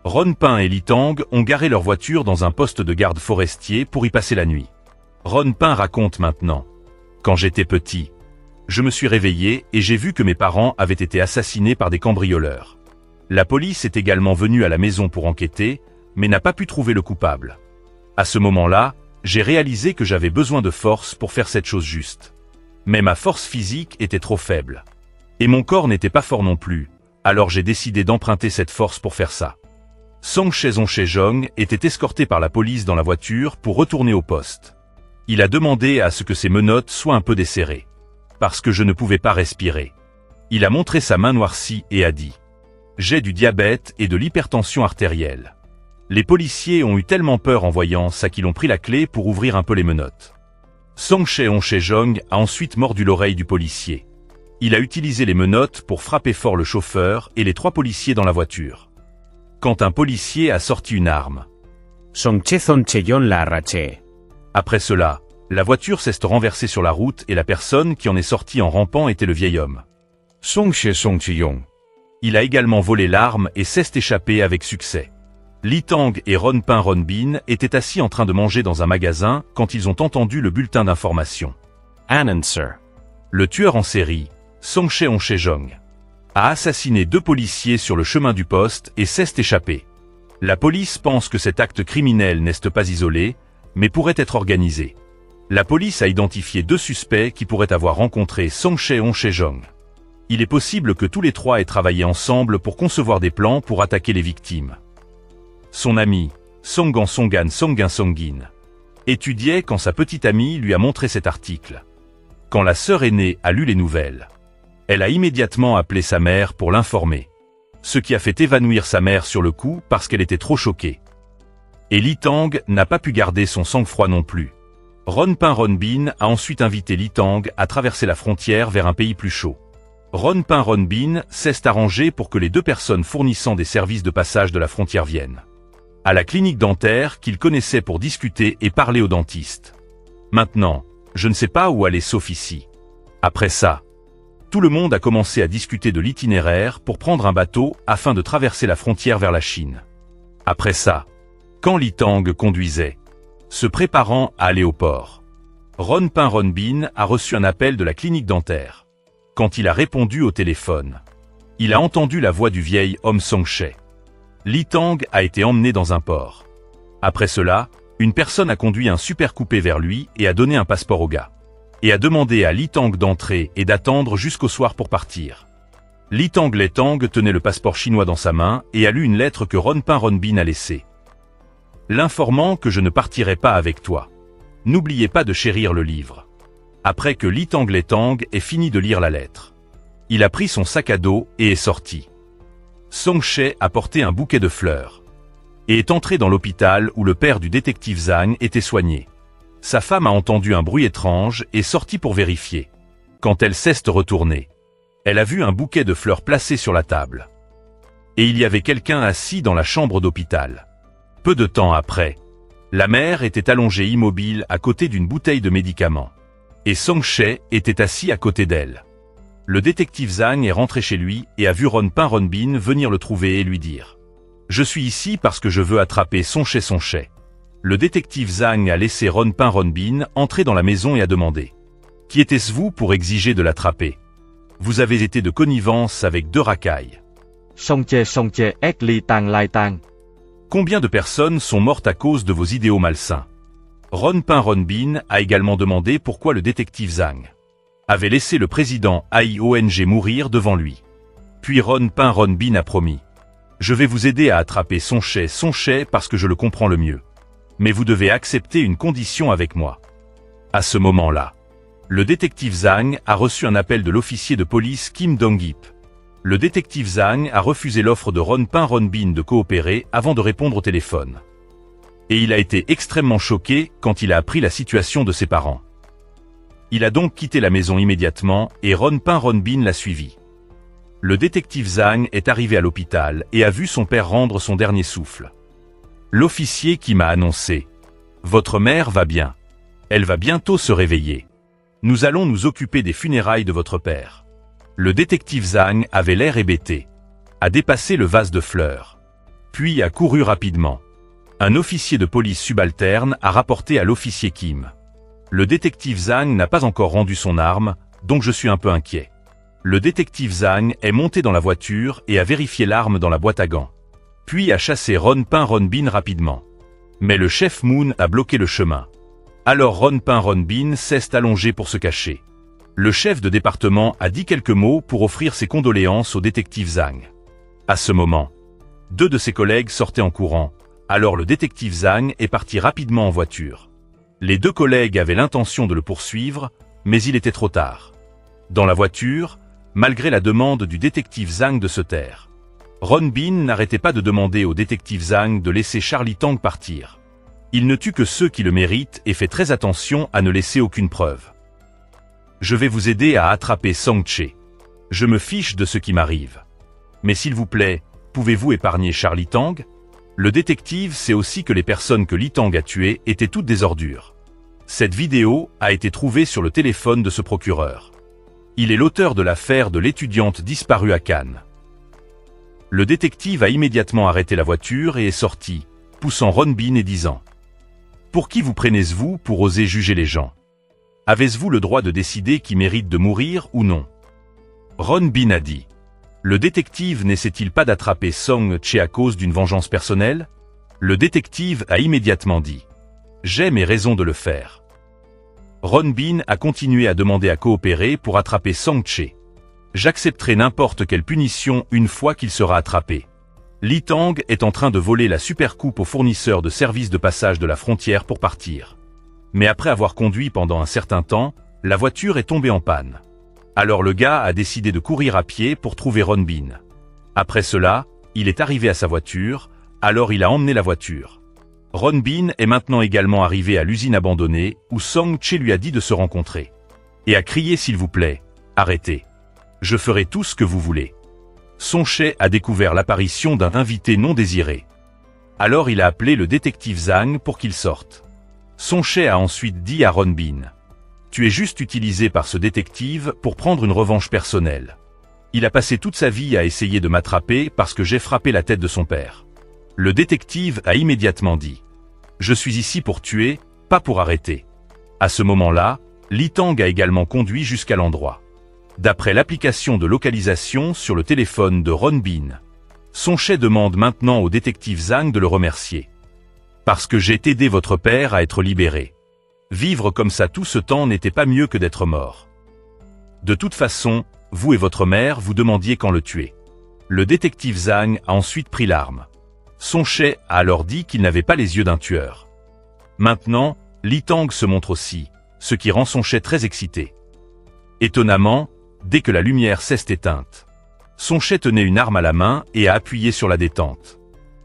Speaker 1: Ronpin et Litang ont garé leur voiture dans un poste de garde forestier pour y passer la nuit. Ronpin raconte maintenant. Quand j'étais petit, je me suis réveillé et j'ai vu que mes parents avaient été assassinés par des cambrioleurs. La police est également venue à la maison pour enquêter, mais n'a pas pu trouver le coupable. À ce moment-là, j'ai réalisé que j'avais besoin de force pour faire cette chose juste. Mais ma force physique était trop faible. Et mon corps n'était pas fort non plus, alors j'ai décidé d'emprunter cette force pour faire ça. Songche Jong était escorté par la police dans la voiture pour retourner au poste. Il a demandé à ce que ses menottes soient un peu desserrées. Parce que je ne pouvais pas respirer. Il a montré sa main noircie et a dit « J'ai du diabète et de l'hypertension artérielle ». Les policiers ont eu tellement peur en voyant ça qu'ils ont pris la clé pour ouvrir un peu les menottes. Songche Jong a ensuite mordu l'oreille du policier. Il a utilisé les menottes pour frapper fort le chauffeur et les 3 policiers dans la voiture. Quand un policier a sorti une arme.
Speaker 2: Songcheon la arraché.
Speaker 1: Après cela, la voiture s'est renversée sur la route et la personne qui en est sortie en rampant était le vieil homme.
Speaker 2: Songcheon.
Speaker 1: Il a également volé l'arme et s'est échappé avec succès. Litang et Ronpin étaient assis en train de manger dans un magasin quand ils ont entendu le bulletin d'information.
Speaker 2: Announcer.
Speaker 1: Le tueur en série, Songche Jong, a assassiné 2 policiers sur le chemin du poste et s'est échappé. La police pense que cet acte criminel n'est pas isolé, mais pourrait être organisé. La police a identifié 2 suspects qui pourraient avoir rencontré Songche Jong. Il est possible que tous les 3 aient travaillé ensemble pour concevoir des plans pour attaquer les victimes. Son ami, Songgan Songin, étudiait quand sa petite amie lui a montré cet article. Quand la sœur aînée a lu les nouvelles, elle a immédiatement appelé sa mère pour l'informer. Ce qui a fait évanouir sa mère sur le coup parce qu'elle était trop choquée. Et Litang n'a pas pu garder son sang-froid non plus. Ronpin a ensuite invité Litang à traverser la frontière vers un pays plus chaud. Ronpin s'est arrangé pour que les 2 personnes fournissant des services de passage de la frontière viennent à la clinique dentaire qu'ils connaissaient pour discuter et parler au dentiste. Maintenant, je ne sais pas où aller sauf ici. Après ça, tout le monde a commencé à discuter de l'itinéraire pour prendre un bateau afin de traverser la frontière vers la Chine. Après ça, quand Litang conduisait, se préparant à aller au port, Ronpin a reçu un appel de la clinique dentaire. Quand il a répondu au téléphone, il a entendu la voix du vieil homme Songche. Litang a été emmené dans un port. Après cela, une personne a conduit un super coupé vers lui et a donné un passeport au gars. Et a demandé à Litang d'entrer et d'attendre jusqu'au soir pour partir. Litang tenait le passeport chinois dans sa main et a lu une lettre que Ronpin a laissée. L'informant que je ne partirai pas avec toi. N'oubliez pas de chérir le livre. après que Li Tang ait fini de lire la lettre. Il a pris son sac à dos et est sorti. Song Che a porté un bouquet de fleurs et est entré dans l'hôpital où le père du détective Zhang était soigné. Sa femme a entendu un bruit étrange et sorti pour vérifier. Quand elle s'est retournée, elle a vu un bouquet de fleurs placé sur la table. Et il y avait quelqu'un assis dans la chambre d'hôpital. Peu de temps après, la mère était allongée immobile à côté d'une bouteille de médicaments. Et Song Che était assis à côté d'elle. Le détective Zhang est rentré chez lui et a vu Ronbin venir le trouver et lui dire « Je suis ici parce que je veux attraper Song Che. » Le détective Zhang a laissé Ronbin entrer dans la maison et a demandé « Qui était-ce vous pour exiger de l'attraper? Vous avez été de connivence avec 2 racailles.
Speaker 4: Song Che et Li Tang.
Speaker 1: Combien de personnes sont mortes à cause de vos idéaux malsains? » Ronbin a également demandé pourquoi le détective Zhang avait laissé le président AIONG mourir devant lui. Puis Ronbin a promis « Je vais vous aider à attraper Song Che parce que je le comprends le mieux. Mais vous devez accepter une condition avec moi. » À ce moment-là, le détective Zhang a reçu un appel de l'officier de police Kim Dong-ip. Le détective Zhang a refusé l'offre de Ronbin de coopérer avant de répondre au téléphone. Et il a été extrêmement choqué quand il a appris la situation de ses parents. Il a donc quitté la maison immédiatement et Ronbin l'a suivi. Le détective Zhang est arrivé à l'hôpital et a vu son père rendre son dernier souffle. L'officier qui m'a annoncé « Votre mère va bien. Elle va bientôt se réveiller. Nous allons nous occuper des funérailles de votre père. » Le détective Zhang avait l'air hébété, a dépassé le vase de fleurs, puis a couru rapidement. Un officier de police subalterne a rapporté à l'officier Kim. Le détective Zhang n'a pas encore rendu son arme, donc je suis un peu inquiet. Le détective Zhang est monté dans la voiture et a vérifié l'arme dans la boîte à gants. Puis a chassé Ronbin rapidement. Mais le chef Moon a bloqué le chemin. Alors Ronbin s'est allongé pour se cacher. Le chef de département a dit quelques mots pour offrir ses condoléances au détective Zhang. À ce moment, 2 de ses collègues sortaient en courant. Alors le détective Zhang est parti rapidement en voiture. Les 2 collègues avaient l'intention de le poursuivre, mais il était trop tard. Dans la voiture, malgré la demande du détective Zhang de se taire, Ronbin n'arrêtait pas de demander au détective Zhang de laisser Charlie Tang partir. Il ne tue que ceux qui le méritent et fait très attention à ne laisser aucune preuve. Je vais vous aider à attraper Song Che. Je me fiche de ce qui m'arrive. Mais s'il vous plaît, pouvez-vous épargner Charlie Tang? Le détective sait aussi que les personnes que Li Tang a tuées étaient toutes des ordures. Cette vidéo a été trouvée sur le téléphone de ce procureur. Il est l'auteur de l'affaire de l'étudiante disparue à Cannes. Le détective a immédiatement arrêté la voiture et est sorti, poussant Ronbin et disant « Pour qui vous prenez-vous pour oser juger les gens? Avez-vous le droit de décider qui mérite de mourir ou non ?» Ronbin a dit « Le détective n'essaie-t-il pas d'attraper Song Che à cause d'une vengeance personnelle ?» Le détective a immédiatement dit « J'ai mes raisons de le faire. » Ronbin a continué à demander à coopérer pour attraper Song Che. « J'accepterai n'importe quelle punition une fois qu'il sera attrapé. » Li Tang est en train de voler la supercoupe au fournisseur de services de passage de la frontière pour partir. Mais après avoir conduit pendant un certain temps, la voiture est tombée en panne. Alors le gars a décidé de courir à pied pour trouver Ronbin. Après cela, il est arrivé à sa voiture, alors il a emmené la voiture. Ronbin est maintenant également arrivé à l'usine abandonnée où Song Che lui a dit de se rencontrer. Et a crié s'il vous plaît, arrêtez. Je ferai tout ce que vous voulez. Song Che a découvert l'apparition d'un invité non désiré. Alors il a appelé le détective Zhang pour qu'il sorte. Song Che a ensuite dit à Ronbin « Tu es juste utilisé par ce détective pour prendre une revanche personnelle. Il a passé toute sa vie à essayer de m'attraper parce que j'ai frappé la tête de son père. » Le détective a immédiatement dit « Je suis ici pour tuer, pas pour arrêter. » À ce moment-là, Li Tang a également conduit jusqu'à l'endroit. D'après l'application de localisation sur le téléphone de Ronbin, Song Che demande maintenant au détective Zhang de le remercier. « Parce que j'ai aidé votre père à être libéré. Vivre comme ça tout ce temps n'était pas mieux que d'être mort. De toute façon, vous et votre mère vous demandiez quand le tuer. » Le détective Zhang a ensuite pris l'arme. Song Che a alors dit qu'il n'avait pas les yeux d'un tueur. Maintenant, Li Tang se montre aussi, ce qui rend Song Che très excité. Étonnamment, dès que la lumière s'est éteinte, Song Che tenait une arme à la main et a appuyé sur la détente.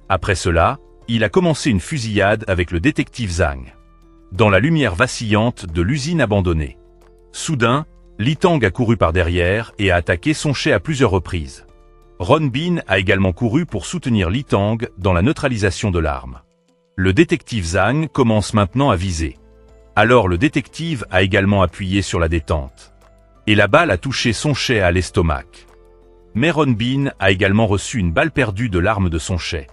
Speaker 1: Après cela, il a commencé une fusillade avec le détective Zhang, dans la lumière vacillante de l'usine abandonnée. Soudain, Li Tang a couru par derrière et a attaqué Song Che à plusieurs reprises. Ron Bin a également couru pour soutenir Li Tang dans la neutralisation de l'arme. Le détective Zhang commence maintenant à viser. Alors le détective a également appuyé sur la détente. Et la balle a touché Song Che à l'estomac. Mais Ron Bin a également reçu une balle perdue de l'arme de Song Che,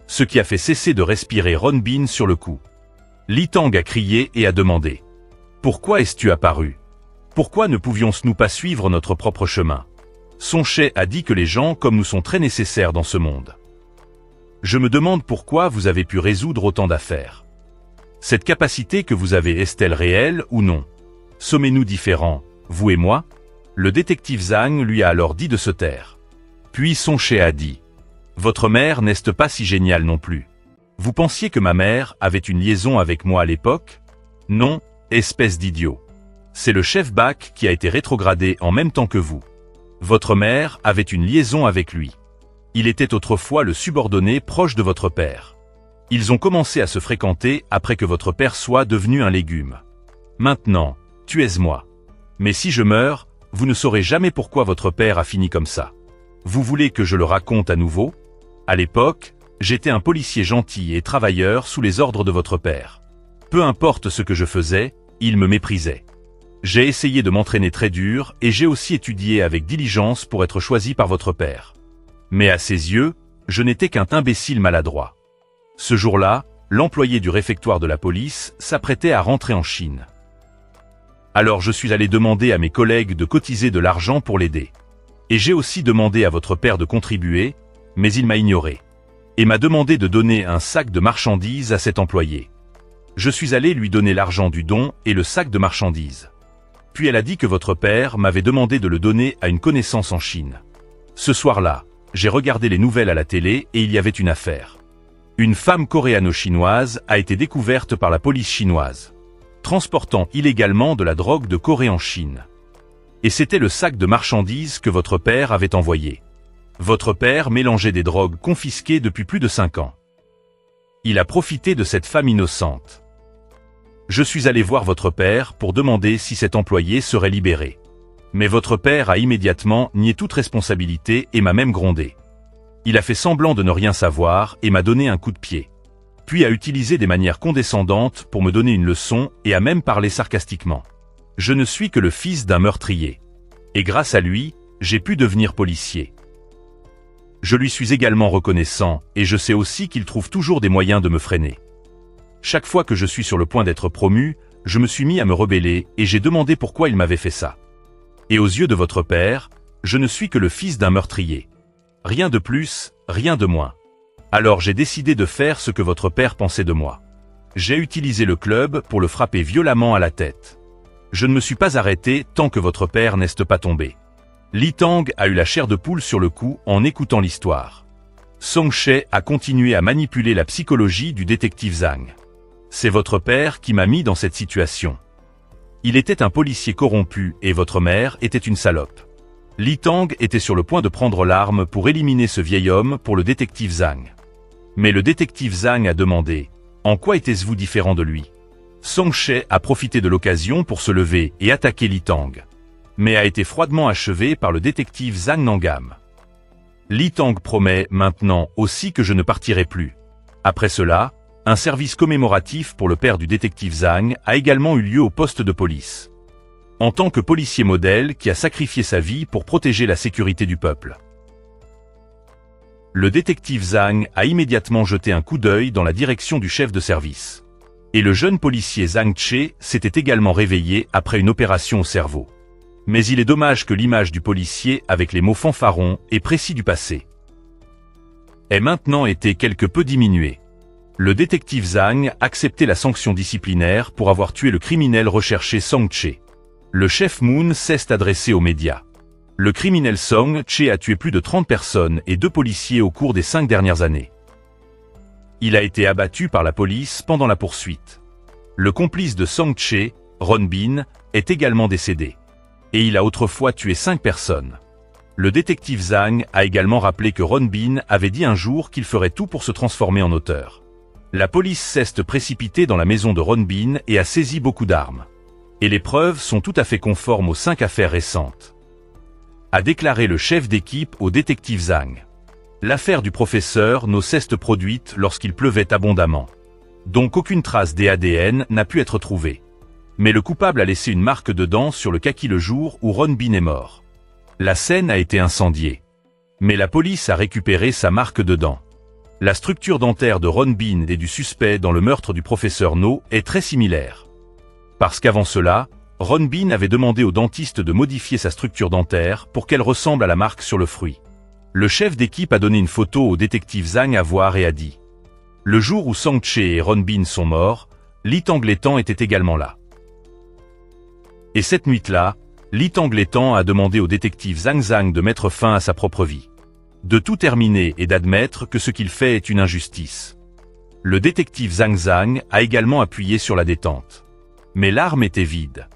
Speaker 1: ce qui a fait cesser de respirer Ron Bin sur le coup. Li Tang a crié et a demandé « Pourquoi es-tu apparu? Pourquoi ne pouvions-nous pas suivre notre propre chemin ?» Song Che a dit que les gens comme nous sont très nécessaires dans ce monde. Je me demande pourquoi vous avez pu résoudre autant d'affaires. Cette capacité que vous avez est-elle réelle ou non? Sommes-nous différents, vous et moi? Le détective Zhang lui a alors dit de se taire. Puis Song Che a dit « Votre mère n'est pas si géniale non plus. Vous pensiez que ma mère avait une liaison avec moi à l'époque? Non, espèce d'idiot. C'est le chef BAC qui a été rétrogradé en même temps que vous. Votre mère avait une liaison avec lui. Il était autrefois le subordonné proche de votre père. Ils ont commencé à se fréquenter après que votre père soit devenu un légume. Maintenant, tuez-moi. Mais si je meurs, vous ne saurez jamais pourquoi votre père a fini comme ça. Vous voulez que je le raconte à nouveau? À l'époque, j'étais un policier gentil et travailleur sous les ordres de votre père. Peu importe ce que je faisais, il me méprisait. J'ai essayé de m'entraîner très dur et j'ai aussi étudié avec diligence pour être choisi par votre père. Mais à ses yeux, je n'étais qu'un imbécile maladroit. Ce jour-là, l'employé du réfectoire de la police s'apprêtait à rentrer en Chine. Alors je suis allé demander à mes collègues de cotiser de l'argent pour l'aider. Et j'ai aussi demandé à votre père de contribuer, mais il m'a ignoré. Et m'a demandé de donner un sac de marchandises à cet employé. Je suis allé lui donner l'argent du don et le sac de marchandises. Puis elle a dit que votre père m'avait demandé de le donner à une connaissance en Chine. Ce soir-là, j'ai regardé les nouvelles à la télé et il y avait une affaire. Une femme coréano-chinoise a été découverte par la police chinoise, transportant illégalement de la drogue de Corée en Chine. Et c'était le sac de marchandises que votre père avait envoyé. Votre père mélangeait des drogues confisquées depuis plus de 5 ans. Il a profité de cette femme innocente. Je suis allé voir votre père pour demander si cet employé serait libéré. Mais votre père a immédiatement nié toute responsabilité et m'a même grondé. Il a fait semblant de ne rien savoir et m'a donné un coup de pied. Puis a utilisé des manières condescendantes pour me donner une leçon et a même parlé sarcastiquement. Je ne suis que le fils d'un meurtrier. Et grâce à lui, j'ai pu devenir policier. Je lui suis également reconnaissant et je sais aussi qu'il trouve toujours des moyens de me freiner. Chaque fois que je suis sur le point d'être promu, je me suis mis à me rebeller et j'ai demandé pourquoi il m'avait fait ça. Et aux yeux de votre père, je ne suis que le fils d'un meurtrier. Rien de plus, rien de moins. Alors j'ai décidé de faire ce que votre père pensait de moi. J'ai utilisé le club pour le frapper violemment à la tête. Je ne me suis pas arrêté tant que votre père n'est pas tombé. Li Tang a eu la chair de poule sur le cou en écoutant l'histoire. Song Che a continué à manipuler la psychologie du détective Zhang. C'est votre père qui m'a mis dans cette situation. Il était un policier corrompu et votre mère était une salope. Li Tang était sur le point de prendre l'arme pour éliminer ce vieil homme pour le détective Zhang. Mais le détective Zhang a demandé « En quoi était-vous différent de lui ?» Song Che a profité de l'occasion pour se lever et attaquer Li Tang, mais a été froidement achevé par le détective Zhang Nangam. Li Tang promet maintenant aussi que je ne partirai plus. Après cela, un service commémoratif pour le père du détective Zhang a également eu lieu au poste de police. En tant que policier modèle qui a sacrifié sa vie pour protéger la sécurité du peuple. Le détective Zhang a immédiatement jeté un coup d'œil dans la direction du chef de service. Et le jeune policier Zhang Che s'était également réveillé après une opération au cerveau. Mais il est dommage que l'image du policier avec les mots fanfarons et précis du passé ait maintenant été quelque peu diminuée. Le détective Zhang acceptait la sanction disciplinaire pour avoir tué le criminel recherché Song Che. Le chef Moon s'est adressé aux médias. Le criminel Song Che a tué plus de 30 personnes et 2 policiers au cours des 5 dernières années. Il a été abattu par la police pendant la poursuite. Le complice de Song Che Ron Bin, est également décédé. Et il a autrefois tué 5 personnes. Le détective Zhang a également rappelé que Ron Bin avait dit un jour qu'il ferait tout pour se transformer en auteur. La police s'est précipitée dans la maison de Ron Bin et a saisi beaucoup d'armes. Et les preuves sont tout à fait conformes aux 5 affaires récentes. A déclaré le chef d'équipe au détective Zhang. L'affaire du professeur No s'est produite lorsqu'il pleuvait abondamment. Donc aucune trace d'ADN n'a pu être trouvée. Mais le coupable a laissé une marque de dents sur le kaki le jour où Ron Bin est mort. La scène a été incendiée. Mais la police a récupéré sa marque de dents. La structure dentaire de Ron Bin et du suspect dans le meurtre du professeur No est très similaire. Parce qu'avant cela, Ron Bin avait demandé au dentiste de modifier sa structure dentaire pour qu'elle ressemble à la marque sur le fruit. Le chef d'équipe a donné une photo au détective Zhang à voir et a dit « Le jour où Sang Che et Ron Bin sont morts, Li Tangletan était également là. » Et cette nuit-là, Li Tangletan a demandé au détective Zhang de mettre fin à sa propre vie. De tout terminer et d'admettre que ce qu'il fait est une injustice. Le détective Zhang a également appuyé sur la détente. Mais l'arme était vide.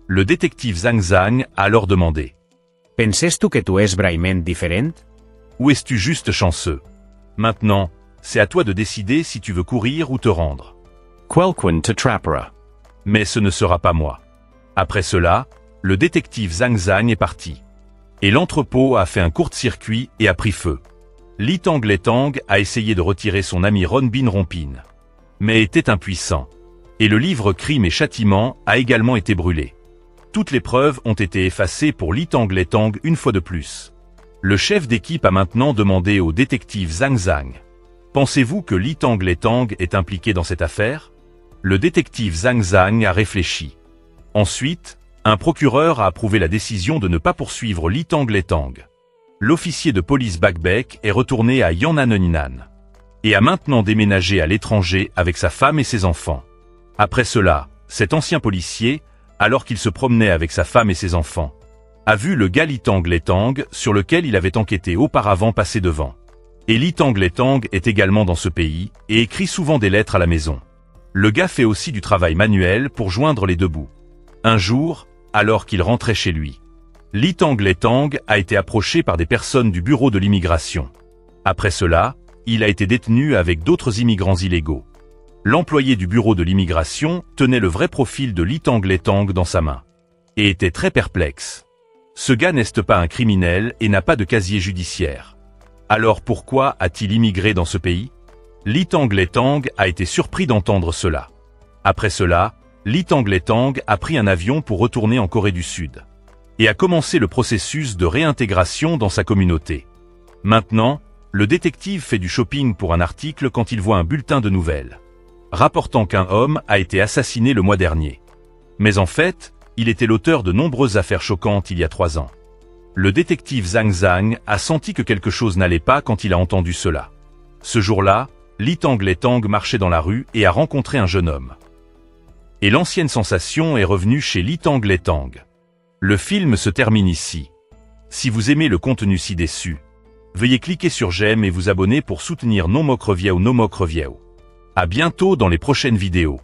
Speaker 1: Le détective Zhang a alors demandé
Speaker 5: « Penses tu que tu es vraiment différent ?»
Speaker 1: Ou es-tu juste chanceux? Maintenant, c'est à toi de décider si tu veux courir ou te rendre.
Speaker 2: Quelqu'un te trappera.
Speaker 1: Mais ce ne sera pas moi. Après cela, le détective Zhang est parti. Et l'entrepôt a fait un court-circuit et a pris feu. Li Tangletang a essayé de retirer son ami Ron Bin Rompin. Mais était impuissant. Et le livre Crime et Châtiment a également été brûlé. Toutes les preuves ont été effacées pour Li Tangletang une fois de plus. Le chef d'équipe a maintenant demandé au détective Zhang. Pensez-vous que Li Tangletang est impliqué dans cette affaire? Le détective Zhang a réfléchi. Ensuite, un procureur a approuvé la décision de ne pas poursuivre Li Tangletang. L'officier de police Bagbek est retourné à Yan'an'an et a maintenant déménagé à l'étranger avec sa femme et ses enfants. Après cela, cet ancien policier, alors qu'il se promenait avec sa femme et ses enfants, a vu le gars Li Tangletang sur lequel il avait enquêté auparavant passer devant. Et Li Tangletang est également dans ce pays et écrit souvent des lettres à la maison. Le gars fait aussi du travail manuel pour joindre les deux bouts. Un jour, alors qu'il rentrait chez lui, Li Tangletang a été approché par des personnes du bureau de l'immigration. Après cela, il a été détenu avec d'autres immigrants illégaux. L'employé du bureau de l'immigration tenait le vrai profil de Li Tangletang dans sa main. Et était très perplexe. Ce gars n'est pas un criminel et n'a pas de casier judiciaire. Alors pourquoi a-t-il immigré dans ce pays? Li Tangletang a été surpris d'entendre cela. Après cela, Li Tangletang a pris un avion pour retourner en Corée du Sud. Et a commencé le processus de réintégration dans sa communauté. Maintenant, le détective fait du shopping pour un article quand il voit un bulletin de nouvelles rapportant qu'un homme a été assassiné le mois dernier. Mais en fait, il était l'auteur de nombreuses affaires choquantes il y a 3 ans. Le détective Zhang a senti que quelque chose n'allait pas quand il a entendu cela. Ce jour-là, Li Tangletang marchait dans la rue et a rencontré un jeune homme. Et l'ancienne sensation est revenue chez Li Tangletang. Le film se termine ici. Si vous aimez le contenu ci déçu, veuillez cliquer sur j'aime et vous abonner pour soutenir Non Mok Review. À bientôt dans les prochaines vidéos.